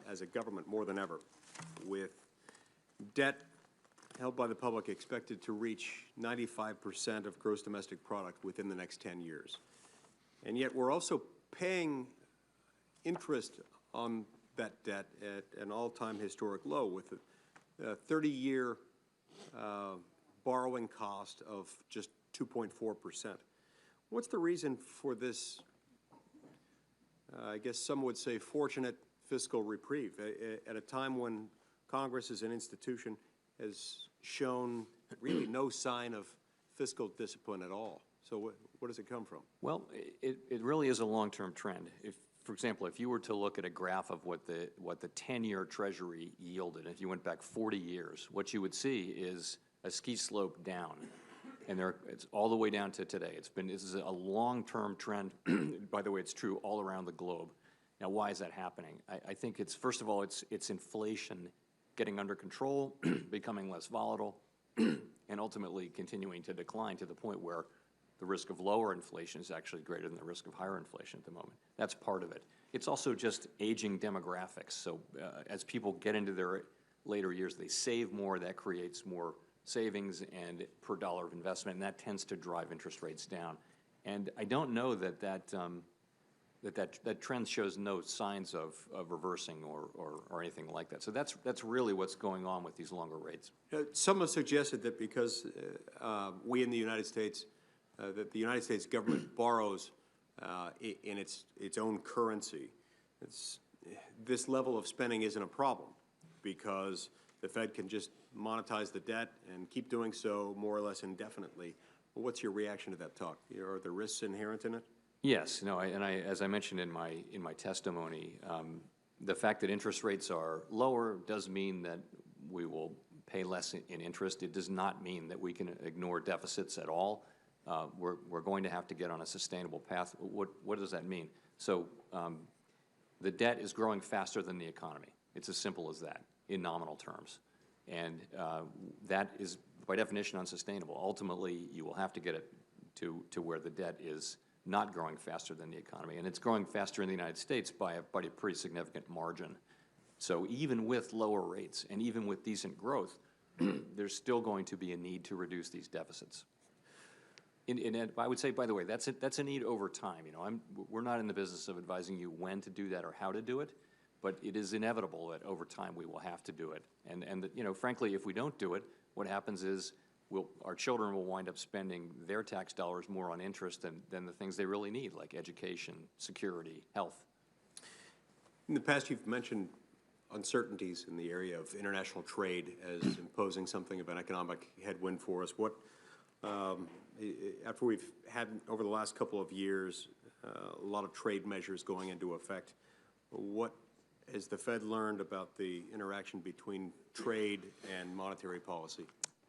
as a government, more than ever, with debt held by the public expected to reach 95% of gross domestic product within the next 10 years. And yet we're also paying interest on that debt at an all-time historic low, with a 30-year borrowing cost of just 2.4%. What's the reason for this, I guess some would say, fortunate fiscal reprieve at a time when Congress as an institution has shown really no sign of fiscal discipline at all? So what does it come from? Well, it really is a long-term trend. For example, if you were to look at a graph of what the 10-year Treasury yielded, if you went back 40 years, what you would see is a ski slope down, and it's all the way down to today. This is a long-term trend. By the way, it's true all around the globe. Now, why is that happening? I think it's, first of all, it's inflation getting under control, becoming less volatile, and ultimately continuing to decline to the point where the risk of lower inflation is actually greater than the risk of higher inflation at the moment. That's part of it. It's also just aging demographics. So as people get into their later years, they save more. That creates more savings and per dollar of investment, and that tends to drive interest rates down. And I don't know that trend shows no signs of reversing or anything like that. So that's really what's going on with these longer rates. Some have suggested that because we in the United States, that the United States government borrows in its own currency, this level of spending isn't a problem because the Fed can just monetize the debt and keep doing so more or less indefinitely. Well, what's your reaction to that talk? Are there risks inherent in it? Yes, no, as I mentioned in my testimony, the fact that interest rates are lower does mean that we will pay less in interest. It does not mean that we can ignore deficits at all. We're going to have to get on a sustainable path. What does that mean? So the debt is growing faster than the economy. It's as simple as that in nominal terms, and that is by definition unsustainable. Ultimately, you will have to get it to where the debt is not growing faster than the economy, and it's growing faster in the United States by a pretty significant margin. So even with lower rates and even with decent growth, there's still going to be a need to reduce these deficits. And I would say, by the way, that's a need over time. You know, we're not in the business of advising you when to do that or how to do it, but it is inevitable that over time we will have to do it. And you know, frankly, if we don't do it, what happens is our children will wind up spending their tax dollars more on interest than the things they really need, like education, security, health. In the past, you've mentioned uncertainties in the area of international trade as imposing something of an economic headwind for us. What, after we've had, over the last couple of years, a lot of trade measures going into effect, what has the Fed learned about the interaction between trade and monetary policy?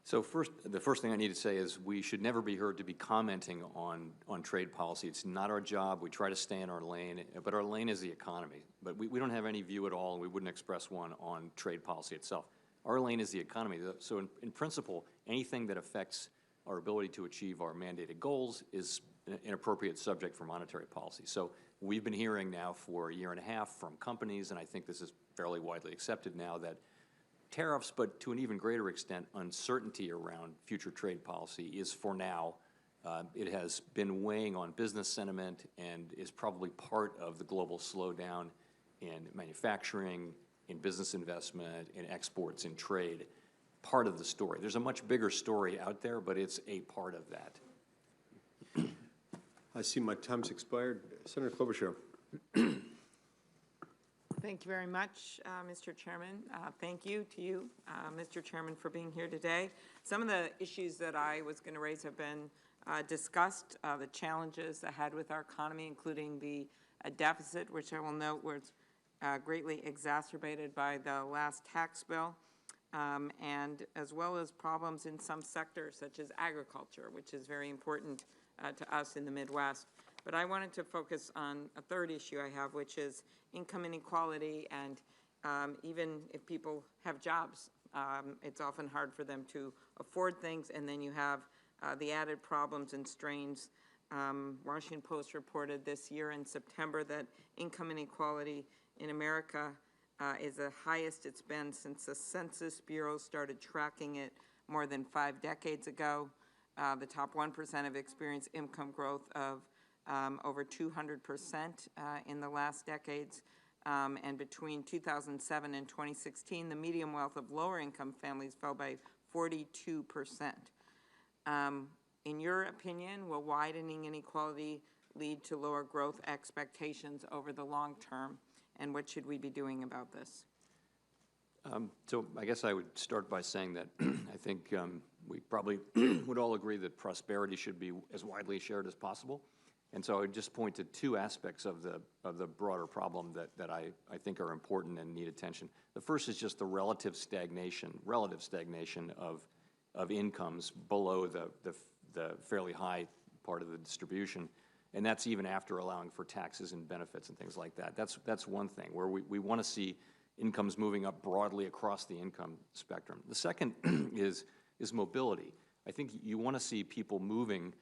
So the first thing I need to say is we should never be heard to be commenting on trade policy. It's not our job. We try to stay in our lane, but our lane is the economy. But we don't have any view at all, and we wouldn't express one on trade policy itself. Our lane is the economy. So in principle, anything that affects our ability to achieve our mandated goals is an appropriate subject for monetary policy. So we've been hearing now for a year and a half from companies, and I think this is fairly widely accepted now, that tariffs, but to an even greater extent, uncertainty around future trade policy is, for now, it has been weighing on business sentiment and is probably part of the global slowdown in manufacturing, in business investment, in exports, in trade. Part of the story. There's a much bigger story out there, but it's a part of that. I see my time's expired. Senator Klobuchar. Thank you very much, Mr. Chairman. Thank you to you, Mr. Chairman, for being here today. Some of the issues that I was going to raise have been discussed, the challenges ahead with our economy, including the deficit, which I will note was greatly exacerbated by the last tax bill, and as well as problems in some sectors, such as agriculture, which is very important to us in the Midwest. But I wanted to focus on a third issue I have, which is income inequality, and even if people have jobs, it's often hard for them to afford things, and then you have the added problems and strains. Washington Post reported this year in September that income inequality in America is the highest it's been since the Census Bureau started tracking it more than 5 decades ago. The top 1% have experienced income growth of over 200% in the last decades. And between 2007 and 2016, the median wealth of lower income families fell by 42%. In your opinion, will widening inequality lead to lower growth expectations over the long term? And what should we be doing about this? So I guess I would start by saying that I think we probably would all agree that prosperity should be as widely shared as possible. And so I would just point to 2 aspects of the broader problem that I think are important and need attention. The first is just the relative stagnation of incomes below the fairly high part of the distribution. And that's even after allowing for taxes and benefits and things like that. That's one thing where we want to see incomes moving up broadly across the income spectrum. The second is mobility. I think you want to see people moving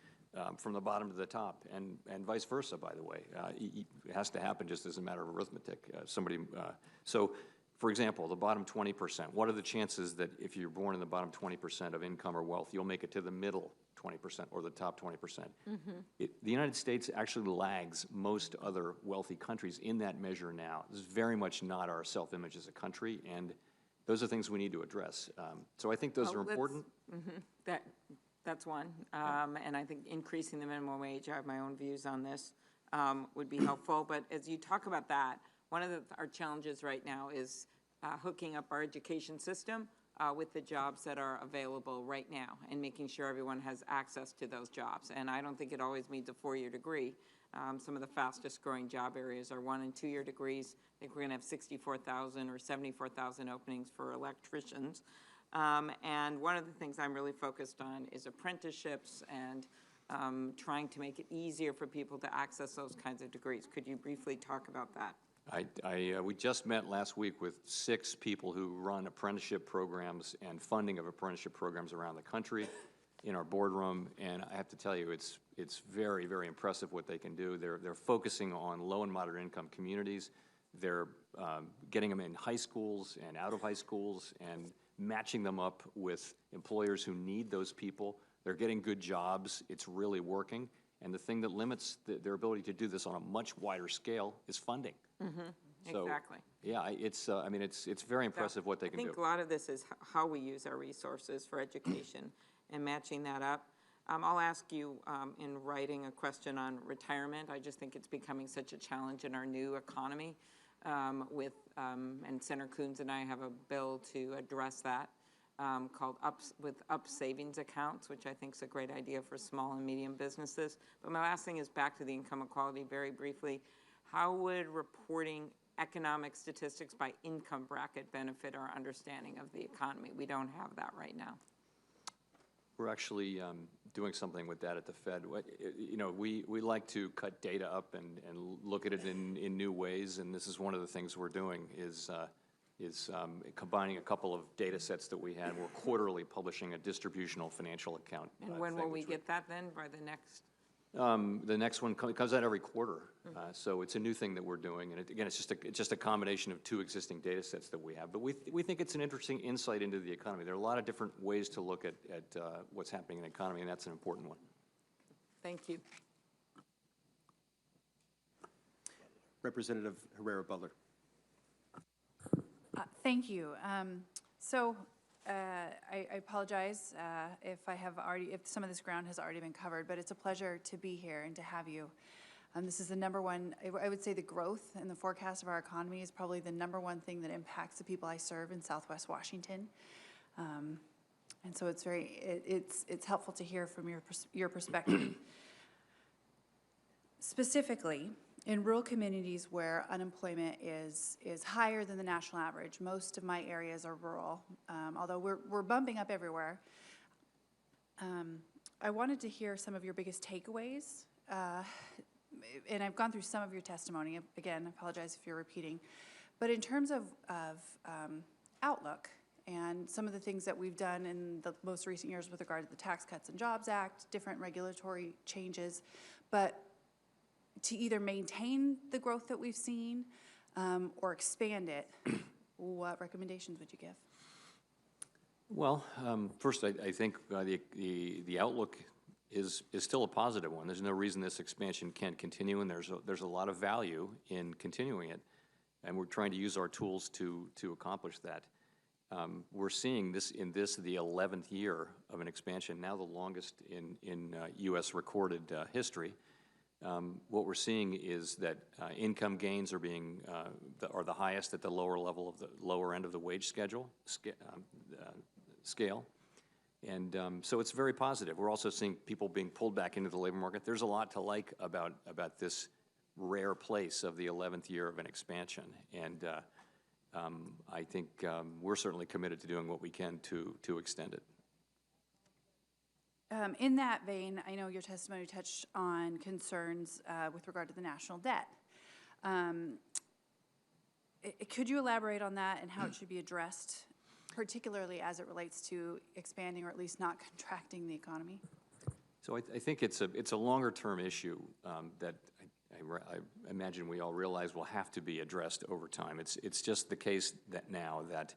from the bottom to the top, and vice versa, by the way. It has to happen just as a matter of arithmetic. So, for example, the bottom 20%, what are the chances that if you're born in the bottom 20% of income or wealth, you'll make it to the middle 20% or the top 20%? The United States actually lags most other wealthy countries in that measure now. This is very much not our self-image as a country, and those are things we need to address. So I think those are important. That's one, and I think increasing the minimum wage, I have my own views on this, would be helpful. But as you talk about that, one of our challenges right now is hooking up our education system with the jobs that are available right now and making sure everyone has access to those jobs. And I don't think it always means a 4-year degree. Some of the fastest growing job areas are 1- and 2-year degrees. I think we're going to have 64,000 or 74,000 openings for electricians. And one of the things I'm really focused on is apprenticeships and trying to make it easier for people to access those kinds of degrees. Could you briefly talk about that? We just met last week with 6 people who run apprenticeship programs and funding of apprenticeship programs around the country in our boardroom, and I have to tell you, it's very, very impressive what they can do. They're focusing on low and moderate income communities. They're getting them in high schools and out of high schools and matching them up with employers who need those people. They're getting good jobs. It's really working. And the thing that limits their ability to do this on a much wider scale is funding. So, exactly. Yeah, it's very impressive what they can do. I think a lot of this is how we use our resources for education and matching that up. I'll ask you in writing a question on retirement. I just think it's becoming such a challenge in our new economy and Senator Coons and I have a bill to address that called Up Savings Accounts, which I think is a great idea for small and medium businesses. But my last thing is back to the income equality very briefly. How would reporting economic statistics by income bracket benefit our understanding of the economy? We don't have that right now. We're actually doing something with that at the Fed. You know, we like to cut data up and look at it in new ways, and this is one of the things we're doing is combining a couple of data sets that we had. We're quarterly publishing a distributional financial account. And when will we get that then? By the next? The next one comes out every quarter, so it's a new thing that we're doing, and again, it's just a combination of 2 existing data sets that we have. But we think it's an interesting insight into the economy. There are a lot of different ways to look at what's happening in the economy, and that's an important one. Thank you. Representative Herrera Butler. Thank you. So I apologize if if some of this ground has already been covered, but it's a pleasure to be here and to have you. This is the number one, I would say the growth and the forecast of our economy is probably the number one thing that impacts the people I serve in Southwest Washington. And so it's helpful to hear from your perspective. Specifically, in rural communities where unemployment is higher than the national average, most of my areas are rural, although we're bumping up everywhere. I wanted to hear some of your biggest takeaways, and I've gone through some of your testimony. Again, I apologize if you're repeating, but in terms of outlook and some of the things that we've done in the most recent years with regard to the Tax Cuts and Jobs Act, different regulatory changes, but to either maintain the growth that we've seen or expand it, what recommendations would you give? Well, first, I think the outlook is still a positive one. There's no reason this expansion can't continue, and there's a lot of value in continuing it, and we're trying to use our tools to accomplish that. We're seeing this the 11th year of an expansion, now the longest in U.S. recorded history. What we're seeing is that income gains are the highest at the lower end of the wage scale, and so it's very positive. We're also seeing people being pulled back into the labor market. There's a lot to like about this rare place of the 11th year of an expansion, and I think we're certainly committed to doing what we can to extend it. In that vein, I know your testimony touched on concerns with regard to the national debt. Could you elaborate on that and how it should be addressed, particularly as it relates to expanding or at least not contracting the economy? So I think it's a longer-term issue that I imagine we all realize will have to be addressed over time. It's just the case that now that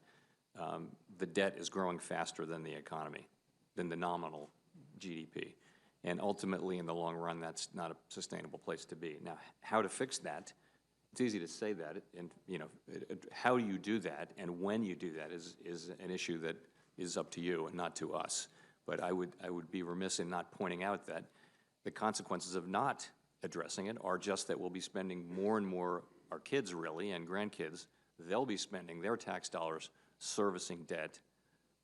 the debt is growing faster than the economy, than the nominal GDP. And ultimately, in the long run, that's not a sustainable place to be. Now, how to fix that? It's easy to say that, and how you do that and when you do that is an issue that is up to you and not to us. But I would be remiss in not pointing out that the consequences of not addressing it are just that we'll be spending more and more, our kids really, and grandkids, they'll be spending their tax dollars servicing debt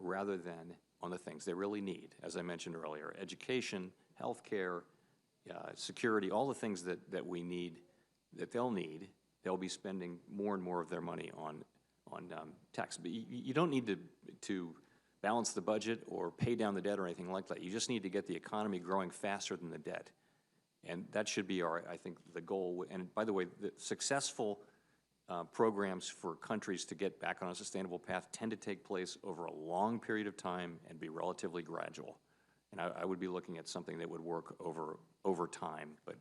rather than on the things they really need, as I mentioned earlier: education, health care, security, all the things that we need, that they'll need. They'll be spending more and more of their money on tax. But you don't need to balance the budget or pay down the debt or anything like that. You just need to get the economy growing faster than the debt. And that should be I think, the goal. And by the way, the successful programs for countries to get back on a sustainable path tend to take place over a long period of time and be relatively gradual. And I would be looking at something that would work over time, but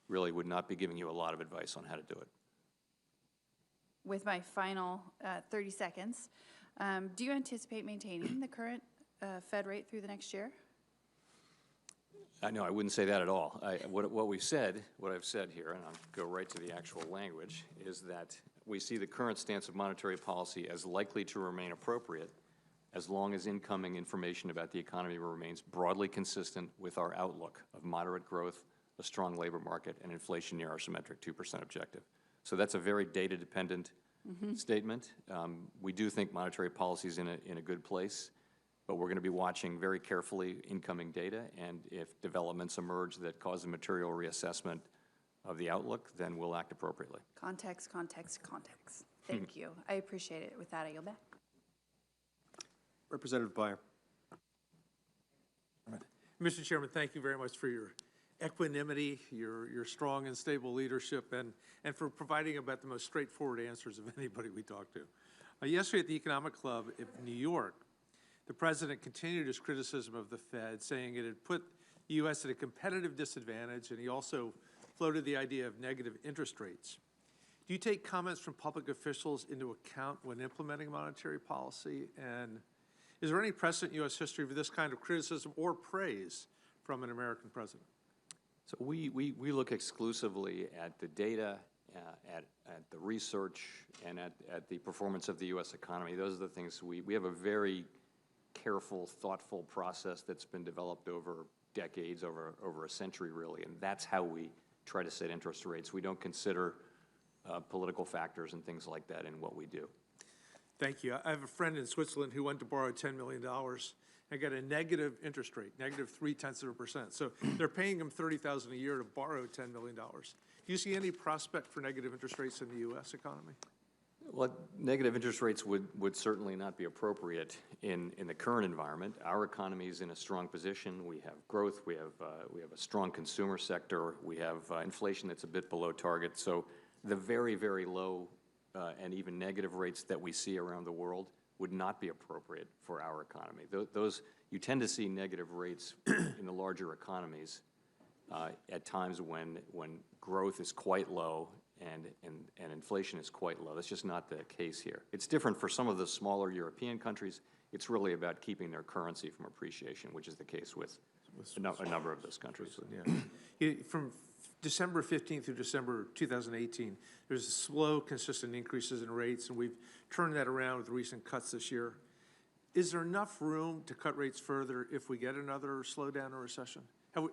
really would not be giving you a lot of advice on how to do it. With my final 30 seconds, do you anticipate maintaining the current Fed rate through the next year? No, I wouldn't say that at all. What I've said here, and I'll go right to the actual language, is that we see the current stance of monetary policy as likely to remain appropriate as long as incoming information about the economy remains broadly consistent with our outlook of moderate growth, a strong labor market, and inflation near our symmetric 2% objective. So that's a very data-dependent statement. We do think monetary policy is in a good place, but we're going to be watching very carefully incoming data, and if developments emerge that cause a material reassessment of the outlook, then we'll act appropriately. Context, context, context. Thank you. I appreciate it. With that, I yield back. Representative Byer. Mr. Chairman, thank you very much for your equanimity, your strong and stable leadership, and for providing about the most straightforward answers of anybody we talk to. Yesterday at the Economic Club in New York, the President continued his criticism of the Fed, saying it had put the U.S. at a competitive disadvantage, and he also floated the idea of negative interest rates. Do you take comments from public officials into account when implementing monetary policy? And is there any precedent in U.S. history for this kind of criticism or praise from an American president? So we look exclusively at the data, at the research, and at the performance of the U.S. economy. Those are the things we have a very careful, thoughtful process that's been developed over decades, over a century really, and that's how we try to set interest rates. We don't consider political factors and things like that in what we do. Thank you. I have a friend in Switzerland who went to borrow $10 million and got a negative interest rate, -0.3%. So they're paying him $30,000 a year to borrow $10 million. Do you see any prospect for negative interest rates in the U.S. economy? Well, negative interest rates would certainly not be appropriate in the current environment. Our economy is in a strong position. We have growth. We have a strong consumer sector. We have inflation that's a bit below target. So the very, very low and even negative rates that we see around the world would not be appropriate for our economy. Those you tend to see negative rates in the larger economies at times when growth is quite low and inflation is quite low. That's just not the case here. It's different for some of the smaller European countries. It's really about keeping their currency from appreciation, which is the case with a number of those countries. Yeah. From December 15th through December 2018, there's slow, consistent increases in rates, and we've turned that around with recent cuts this year. Is there enough room to cut rates further if we get another slowdown or recession?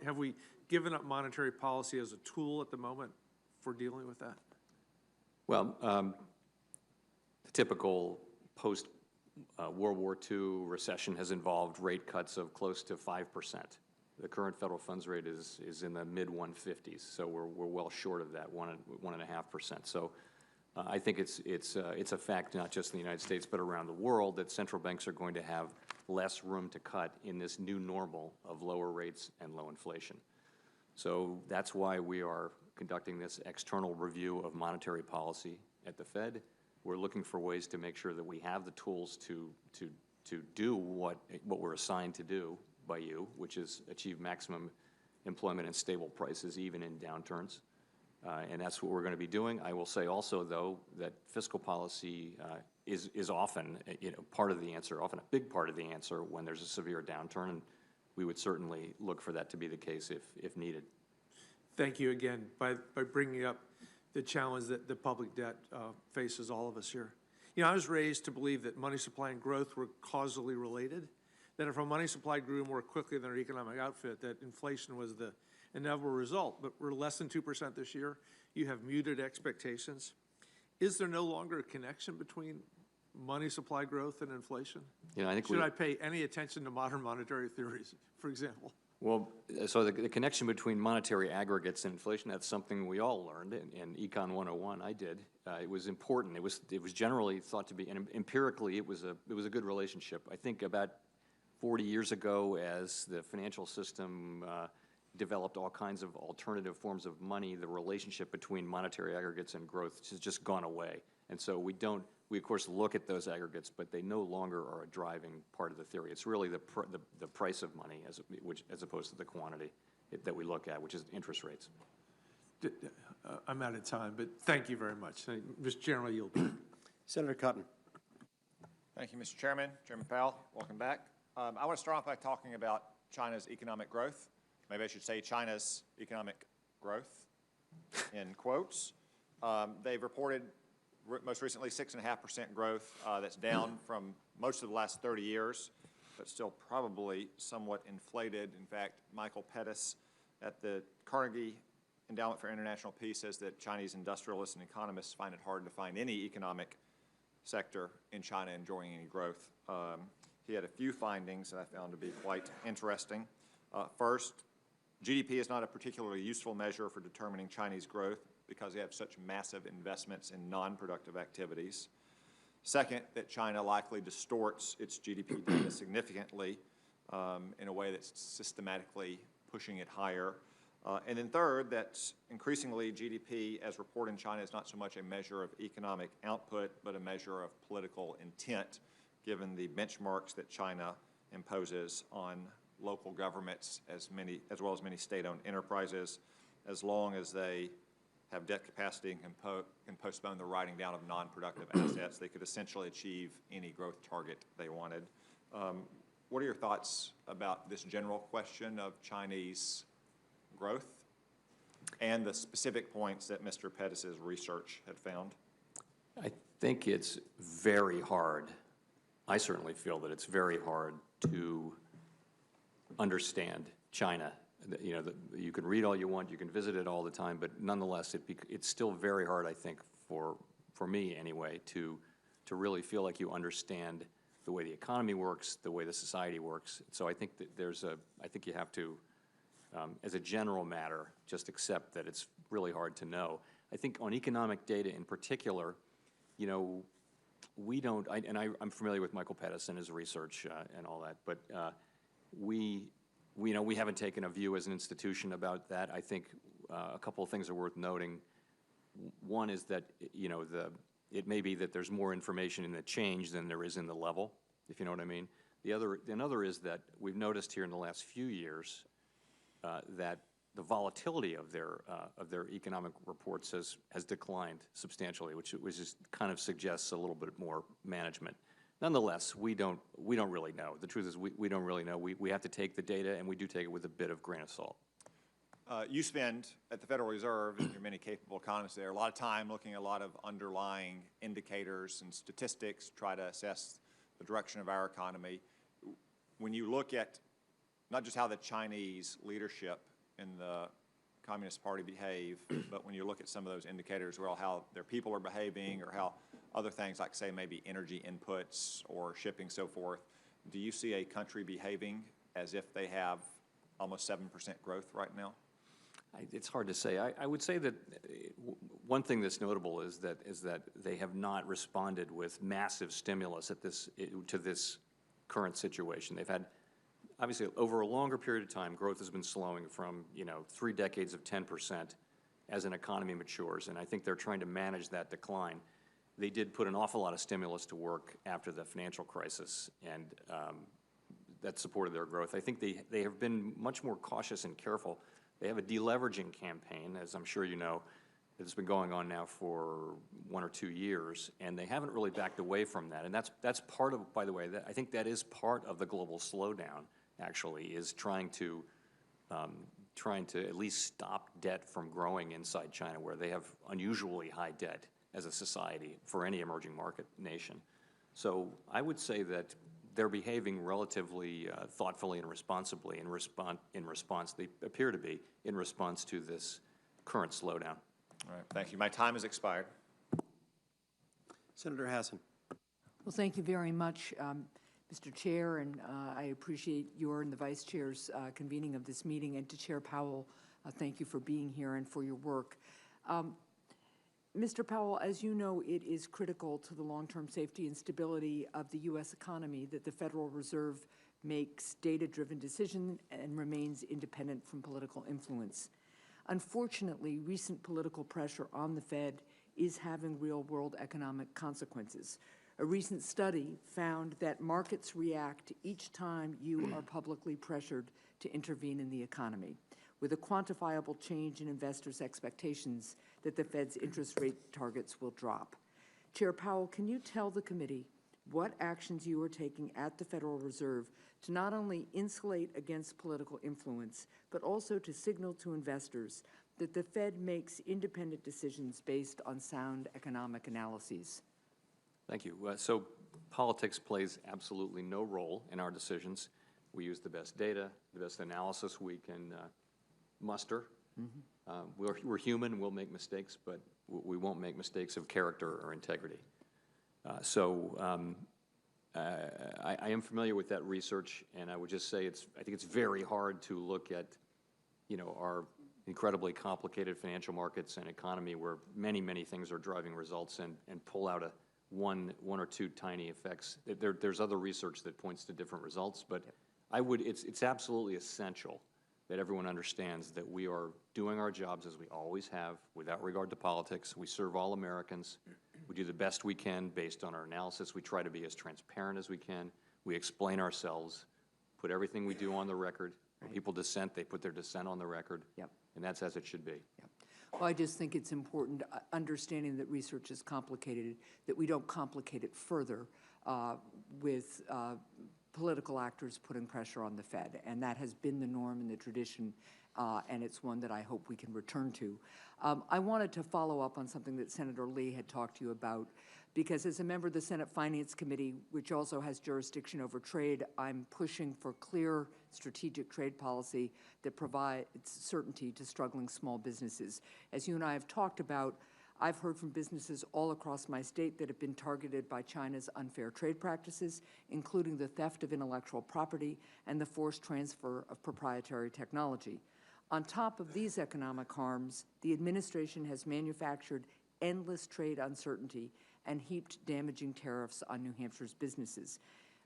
Have we given up monetary policy as a tool at the moment for dealing with that? Well, the typical post-World War II recession has involved rate cuts of close to 5%. The current federal funds rate is in the mid-150s, so we're well short of that, 1.5%. So I think it's a fact, not just in the United States, but around the world, that central banks are going to have less room to cut in this new normal of lower rates and low inflation. So that's why we are conducting this external review of monetary policy at the Fed. We're looking for ways to make sure that we have the tools to do what we're assigned to do by you, which is achieve maximum employment and stable prices even in downturns. And that's what we're going to be doing. I will say also, though, that fiscal policy is often part of the answer, often a big part of the answer when there's a severe downturn, and we would certainly look for that to be the case if needed. Thank you again by bringing up the challenge that the public debt faces all of us here. I was raised to believe that money supply and growth were causally related, that if our money supply grew more quickly than our economic output, that inflation was the inevitable result. But we're less than 2% this year. You have muted expectations. Is there no longer a connection between money supply growth and inflation? I think Should I pay any attention to modern monetary theories, for example? Well, so the connection between monetary aggregates and inflation, that's something we all learned in Econ 101. I did. It was important. It was generally thought to be, and empirically, it was a good relationship. I think about 40 years ago, as the financial system developed all kinds of alternative forms of money, the relationship between monetary aggregates and growth has just gone away. And so we of course look at those aggregates, but they no longer are a driving part of the theory. It's really the price of money as opposed to the quantity that we look at, which is interest rates. I'm out of time, but thank you very much. Mr. General, you'll do. Senator Cotton. Thank you, Mr. Chairman. Chairman Powell, welcome back. I want to start off by talking about China's economic growth. Maybe I should say China's economic growth, in quotes. They've reported most recently 6.5% growth. That's down from most of the last 30 years, but still probably somewhat inflated. In fact, Michael Pettis at the Carnegie Endowment for International Peace says that Chinese industrialists and economists find it hard to find any economic sector in China enjoying any growth. He had a few findings that I found to be quite interesting. First, GDP is not a particularly useful measure for determining Chinese growth because they have such massive investments in non-productive activities. Second, that China likely distorts its GDP data significantly in a way that's systematically pushing it higher. And then third, that increasingly GDP, as reported in China, is not so much a measure of economic output, but a measure of political intent, given the benchmarks that China imposes on local governments as well as many state-owned enterprises. As long as they have debt capacity and can postpone the writing down of non-productive assets, they could essentially achieve any growth target they wanted. What are your thoughts about this general question of Chinese growth and the specific points that Mr. Pettis' research had found? I think it's very hard. I certainly feel that it's very hard to understand China. You know, you can read all you want, you can visit it all the time, but nonetheless, it's still very hard, I think, for me anyway, to really feel like you understand the way the economy works, the way the society works. So I think that I think you have to, as a general matter, just accept that it's really hard to know. I think on economic data in particular, you know, we don't, I'm familiar with Michael Pettis and his research and all that, but we haven't taken a view as an institution about that. I think a couple of things are worth noting. One is that, you know, it may be that there's more information in the change than there is in the level, if you know what I mean. Another is that we've noticed here in the last few years that the volatility of their economic reports has declined substantially, which just kind of suggests a little bit more management. Nonetheless, we don't really know. The truth is we don't really know. We have to take the data, and we do take it with a bit of grain of salt. You spend, at the Federal Reserve, and there are many capable economists there, a lot of time looking at a lot of underlying indicators and statistics to try to assess the direction of our economy. When you look at not just how the Chinese leadership in the Communist Party behave, but when you look at some of those indicators, well, how their people are behaving or how other things like, say, maybe energy inputs or shipping, so forth, do you see a country behaving as if they have almost 7% growth right now? It's hard to say. I would say that one thing that's notable is that they have not responded with massive stimulus to this current situation. They've had, obviously, over a longer period of time, growth has been slowing from 3 decades of 10% as an economy matures, and I think they're trying to manage that decline. They did put an awful lot of stimulus to work after the financial crisis, and that supported their growth. I think they have been much more cautious and careful. They have a deleveraging campaign, as I'm sure you know, that's been going on now for 1 or 2 years, and they haven't really backed away from that. And that's part of, by the way, I think that is part of the global slowdown, actually, is trying to at least stop debt from growing inside China, where they have unusually high debt as a society for any emerging market nation. So I would say that they're behaving relatively thoughtfully and responsibly in response, they appear to be, in response to this current slowdown. All right, thank you. My time has expired. Senator Hassan. Well, thank you very much, Mr. Chair, and I appreciate your and the Vice Chair's convening of this meeting, and to Chair Powell, thank you for being here and for your work. Mr. Powell, as you know, it is critical to the long-term safety and stability of the U.S. economy that the Federal Reserve makes data-driven decisions and remains independent from political influence. Unfortunately, recent political pressure on the Fed is having real-world economic consequences. A recent study found that markets react each time you are publicly pressured to intervene in the economy, with a quantifiable change in investors' expectations that the Fed's interest rate targets will drop. Chair Powell, can you tell the committee what actions you are taking at the Federal Reserve to not only insulate against political influence, but also to signal to investors that the Fed makes independent decisions based on sound economic analyses? Thank you. So politics plays absolutely no role in our decisions. We use the best data, the best analysis we can muster. Mm-hmm. We're human, we'll make mistakes, but we won't make mistakes of character or integrity. I am familiar with that research, and I would just say I think it's very hard to look at, our incredibly complicated financial markets and economy where many, many things are driving results and pull out one or two tiny effects. There's other research that points to different results, but it's absolutely essential that everyone understands that we are doing our jobs as we always have, without regard to politics. We serve all Americans. We do the best we can based on our analysis. We try to be as transparent as we can. We explain ourselves, put everything we do on the record. When people dissent, they put their dissent on the record. Yep. And that's as it should be. Yep. Well, I just think it's important, understanding that research is complicated, that we don't complicate it further with political actors putting pressure on the Fed, and that has been the norm and the tradition, and it's one that I hope we can return to. I wanted to follow up on something that Senator Lee had talked to you about, because as a member of the Senate Finance Committee, which also has jurisdiction over trade, I'm pushing for clear strategic trade policy that provides certainty to struggling small businesses. As you and I have talked about, I've heard from businesses all across my state that have been targeted by China's unfair trade practices, including the theft of intellectual property and the forced transfer of proprietary technology. On top of these economic harms, the administration has manufactured endless trade uncertainty and heaped damaging tariffs on New Hampshire's businesses.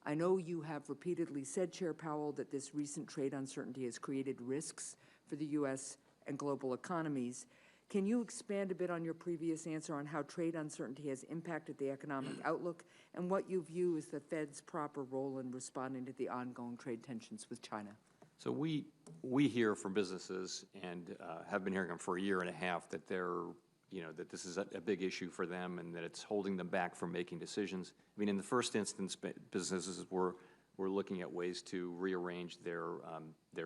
I know you have repeatedly said, Chair Powell, that this recent trade uncertainty has created risks for the U.S. and global economies. Can you expand a bit on your previous answer on how trade uncertainty has impacted the economic outlook and what you view as the Fed's proper role in responding to the ongoing trade tensions with China? So we hear from businesses and have been hearing them for a year and a half that that this is a big issue for them and that it's holding them back from making decisions. I mean, in the first instance, businesses were looking at ways to rearrange their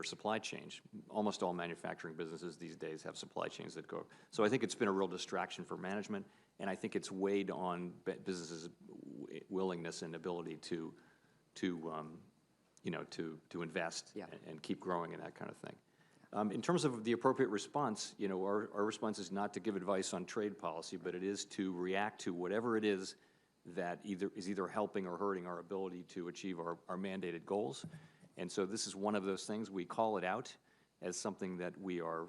supply chains. Almost all manufacturing businesses these days have supply chains that go. So I think it's been a real distraction for management, and I think it's weighed on businesses' willingness and ability to invest and keep growing and that kind of thing. In terms of the appropriate response, our response is not to give advice on trade policy, but it is to react to whatever it is that is either helping or hurting our ability to achieve our mandated goals. And so this is one of those things. We call it out as something that we are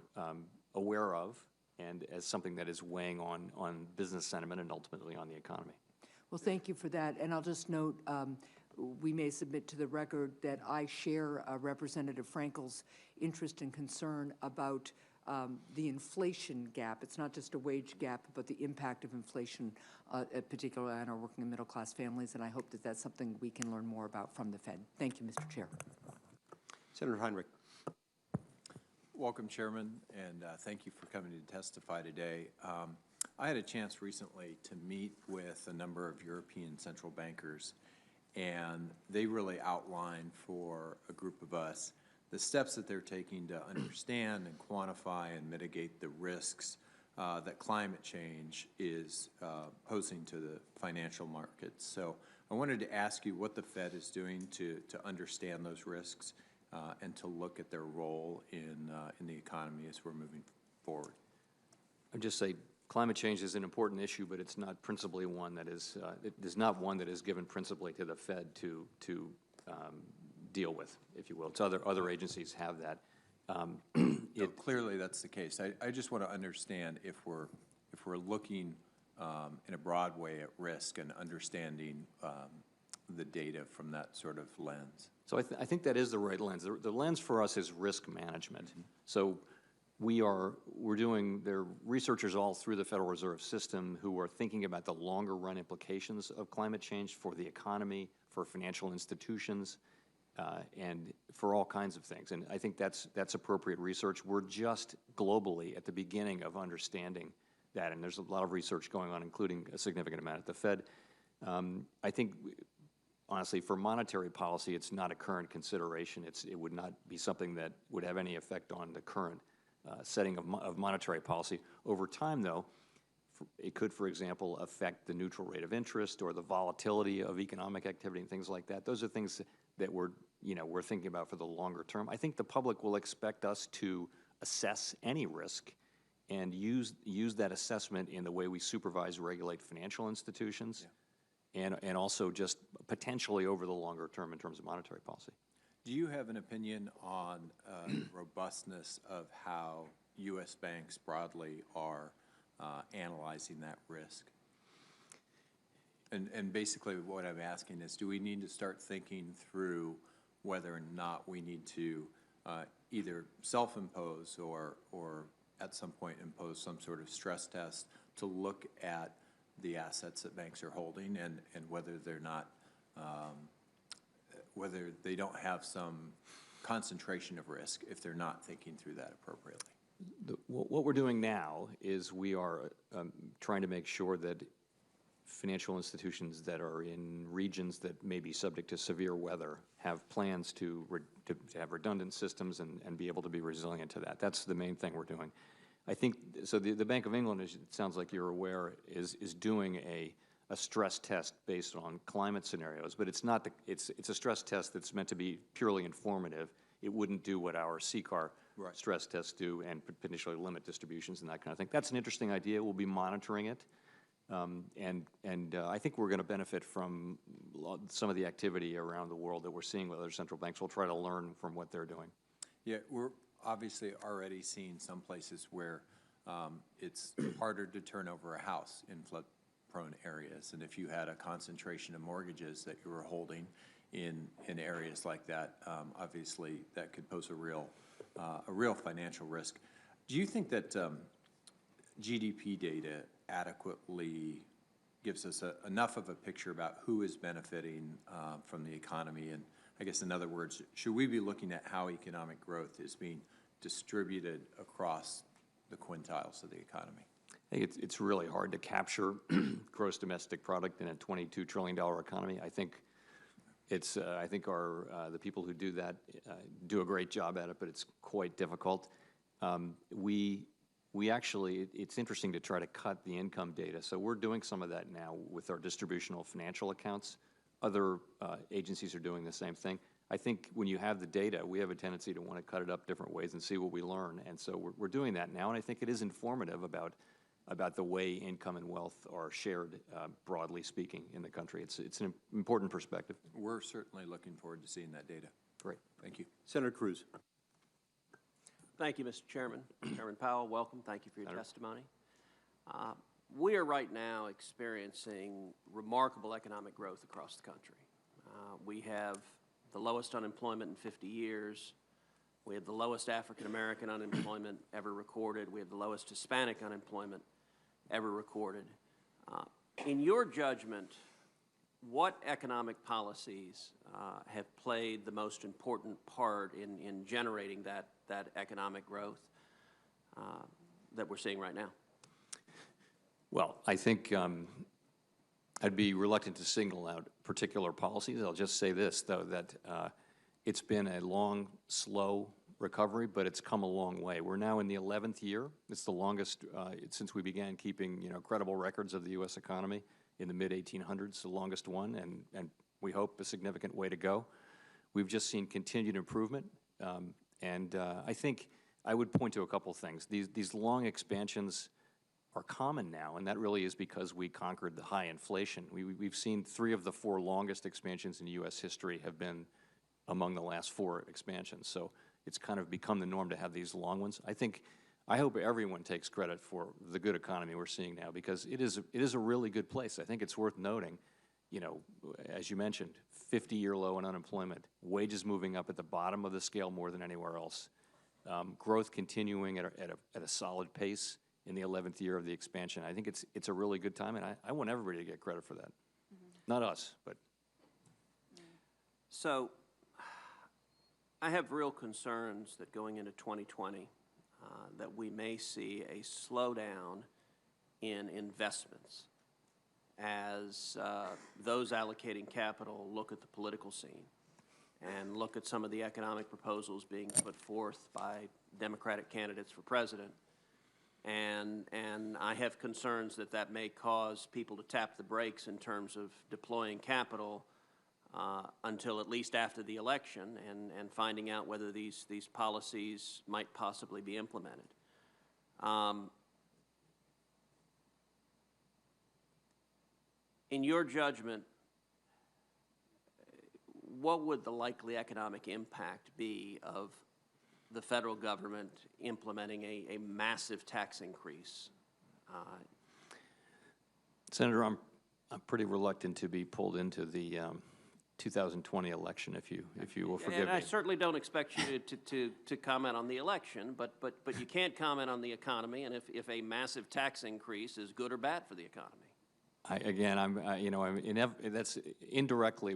aware of and as something that is weighing on business sentiment and ultimately on the economy. Well, thank you for that. And I'll just note, we may submit to the record that I share Representative Frankel's interest and concern about the inflation gap. It's not just a wage gap, but the impact of inflation, particularly on our working and middle-class families, and I hope that that's something we can learn more about from the Fed. Thank you, Mr. Chair. Senator Heinrich. Welcome, Chairman, and thank you for coming to testify today. I had a chance recently to meet with a number of European central bankers, and they really outlined for a group of us the steps that they're taking to understand and quantify and mitigate the risks that climate change is posing to the financial markets. So I wanted to ask you what the Fed is doing to understand those risks and to look at their role in the economy as we're moving forward. I'd just say climate change is an important issue, but it's not principally one that is, it is not one that is given principally to the Fed to deal with, if you will. It's other agencies have that. Clearly that's the case. I just want to understand if we're looking in a broad way at risk and understanding the data from that sort of lens. So I think that is the right lens. The lens for us is risk management. Mm-hmm. So we're doing, there are researchers all through the Federal Reserve System who are thinking about the longer run implications of climate change for the economy, for financial institutions, and for all kinds of things. And I think that's appropriate research. We're just globally at the beginning of understanding that, and there's a lot of research going on, including a significant amount at the Fed. I think, honestly, for monetary policy, it's not a current consideration. It would not be something that would have any effect on the current setting of monetary policy. Over time, though, it could, for example, affect the neutral rate of interest or the volatility of economic activity and things like that. Those are things that we're thinking about for the longer term. I think the public will expect us to assess any risk and use that assessment in the way we supervise, regulate financial institutions, and also just potentially over the longer term in terms of monetary policy. Do you have an opinion on robustness of how U.S. banks broadly are analyzing that risk? And basically what I'm asking is, do we need to start thinking through whether or not we need to either self-impose or at some point impose some sort of stress test to look at the assets that banks are holding and whether they're not whether they don't have some concentration of risk if they're not thinking through that appropriately? What we're doing now is we are trying to make sure that financial institutions that are in regions that may be subject to severe weather have plans to have redundant systems and be able to be resilient to that. That's the main thing we're doing. I think, so the Bank of England, as it sounds like you're aware, is doing a a stress test based on climate scenarios, but it's not it's a stress test that's meant to be purely informative. It wouldn't do what our CCAR stress tests do and potentially limit distributions and that kind of thing. That's an interesting idea. We'll be monitoring it. I think we're going to benefit from some of the activity around the world that we're seeing with other central banks. We'll try to learn from what they're doing. Yeah, we're obviously already seeing some places where it's harder to turn over a house in flood-prone areas. And if you had a concentration of mortgages that you were holding in areas like that, obviously that could pose a real financial risk. Do you think that GDP data adequately gives us enough of a picture about who is benefiting from the economy? And I guess in other words, should we be looking at how economic growth is being distributed across the quintiles of the economy? I think it's really hard to capture gross domestic product in a $22 trillion economy. I think the people who do that do a great job at it, but it's quite difficult. We actually, it's interesting to try to cut the income data. So we're doing some of that now with our distributional financial accounts. Other agencies are doing the same thing. I think when you have the data, we have a tendency to want to cut it up different ways and see what we learn. And so we're doing that now, and I think it is informative about the way income and wealth are shared, broadly speaking, in the country. It's an important perspective. We're certainly looking forward to seeing that data. Great. Thank you. Senator Cruz. Thank you, Mr. Chairman. Chairman Powell, welcome. Thank you for your testimony. We are right now experiencing remarkable economic growth across the country. We have the lowest unemployment in 50 years. We have the lowest African-American unemployment ever recorded. We have the lowest Hispanic unemployment ever recorded. In your judgment, what economic policies have played the most important part in generating that economic growth that we're seeing right now? Well, I think I'd be reluctant to single out particular policies. I'll just say this, though, that it's been a long, slow recovery, but it's come a long way. We're now in the 11th year. It's the longest since we began keeping, credible records of the U.S. economy in the mid-1800s, the longest one, and we hope a significant way to go. We've just seen continued improvement, and I think I would point to a couple things. These long expansions are common now, and that really is because we conquered the high inflation. We've seen 3 of the 4 longest expansions in U.S. history have been among the last 4 expansions. So it's kind of become the norm to have these long ones. I hope everyone takes credit for the good economy we're seeing now, because it is a really good place. I think it's worth noting, as you mentioned, 50-year low in unemployment, wages moving up at the bottom of the scale more than anywhere else, growth continuing at a solid pace in the 11th year of the expansion. I think it's a really good time, and I want everybody to get credit for that. Not us, but. So I have real concerns that going into 2020, that we may see a slowdown in investments as those allocating capital look at the political scene and look at some of the economic proposals being put forth by Democratic candidates for president. And I have concerns that may cause people to tap the brakes in terms of deploying capital until at least after the election and finding out whether these policies might possibly be implemented. In your judgment, what would the likely economic impact be of the federal government implementing a massive tax increase? Senator, I'm pretty reluctant to be pulled into the 2020 election, if you will forgive me. And I certainly don't expect you to comment on the election, but you can't comment on the economy, and if a massive tax increase is good or bad for the economy. That's indirectly,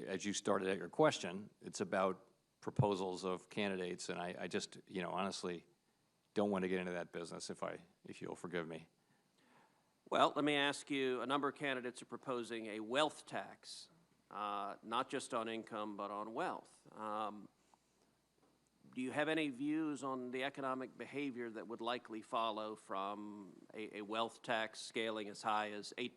as you started at your question, it's about proposals of candidates, and I just, honestly don't want to get into that business, if you'll forgive me. Well, let me ask you, a number of candidates are proposing a wealth tax, not just on income, but on wealth. Do you have any views on the economic behavior that would likely follow from a wealth tax scaling as high as 8%?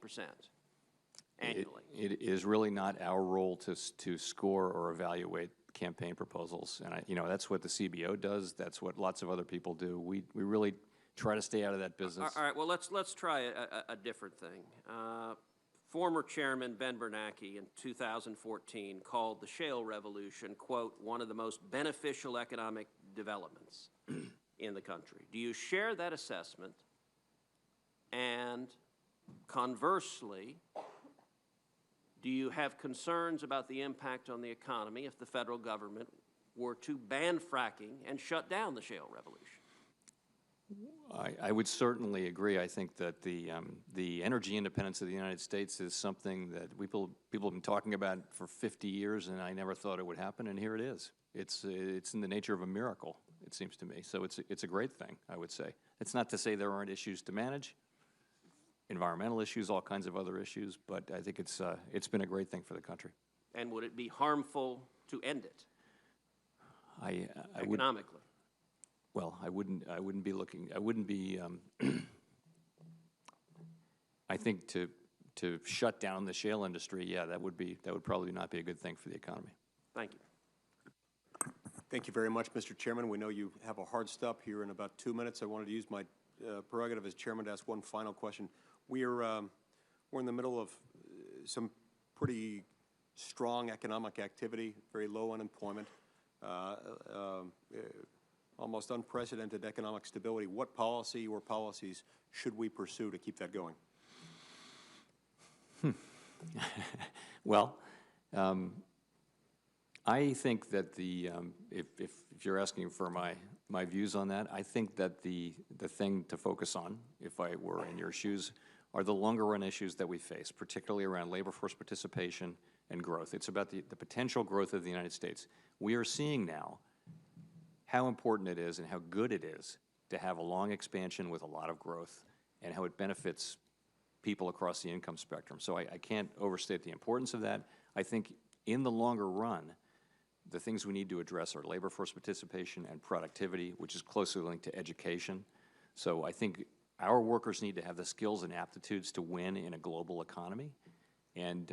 annually? It is really not our role to score or evaluate campaign proposals. And that's what the CBO does. That's what lots of other people do. We really try to stay out of that business. All right, well, let's try a different thing. Former Chairman Ben Bernanke in 2014 called the shale revolution, quote, one of the most beneficial economic developments in the country. Do you share that assessment? And conversely, do you have concerns about the impact on the economy if the federal government were to ban fracking and shut down the shale revolution? I would certainly agree. I think that the energy independence of the United States is something that people have been talking about for 50 years, and I never thought it would happen, and here it is. It's in the nature of a miracle, it seems to me. So it's a great thing, I would say. It's not to say there aren't issues to manage, environmental issues, all kinds of other issues, but I think it's been a great thing for the country. And would it be harmful to end it economically? Well, I wouldn't be looking. I wouldn't be. I think to shut down the shale industry, yeah, that would probably not be a good thing for the economy. Thank you. Thank you very much, Mr. Chairman. We know you have a hard stop here in about 2 minutes. I wanted to use my prerogative as chairman to ask one final question. We're in the middle of some pretty strong economic activity, very low unemployment. Almost unprecedented economic stability. What policy or policies should we pursue to keep that going? Well, I think that if you're asking for my views on that, I think that the thing to focus on, if I were in your shoes, are the longer run issues that we face, particularly around labor force participation and growth. It's about the potential growth of the United States. We are seeing now how important it is and how good it is to have a long expansion with a lot of growth and how it benefits people across the income spectrum. So I can't overstate the importance of that. I think in the longer run, the things we need to address are labor force participation and productivity, which is closely linked to education. So I think our workers need to have the skills and aptitudes to win in a global economy. And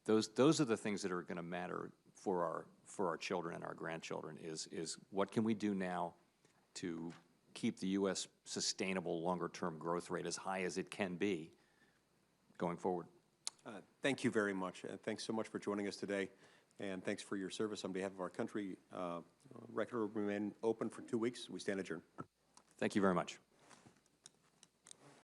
those are the things that are going to matter for our children and our grandchildren is what can we do now to keep the U.S. sustainable longer-term growth rate as high as it can be going forward. Thank you very much. Thanks so much for joining us today, and thanks for your service on behalf of our country. Record will remain open for 2 weeks. We stand adjourned. Thank you very much.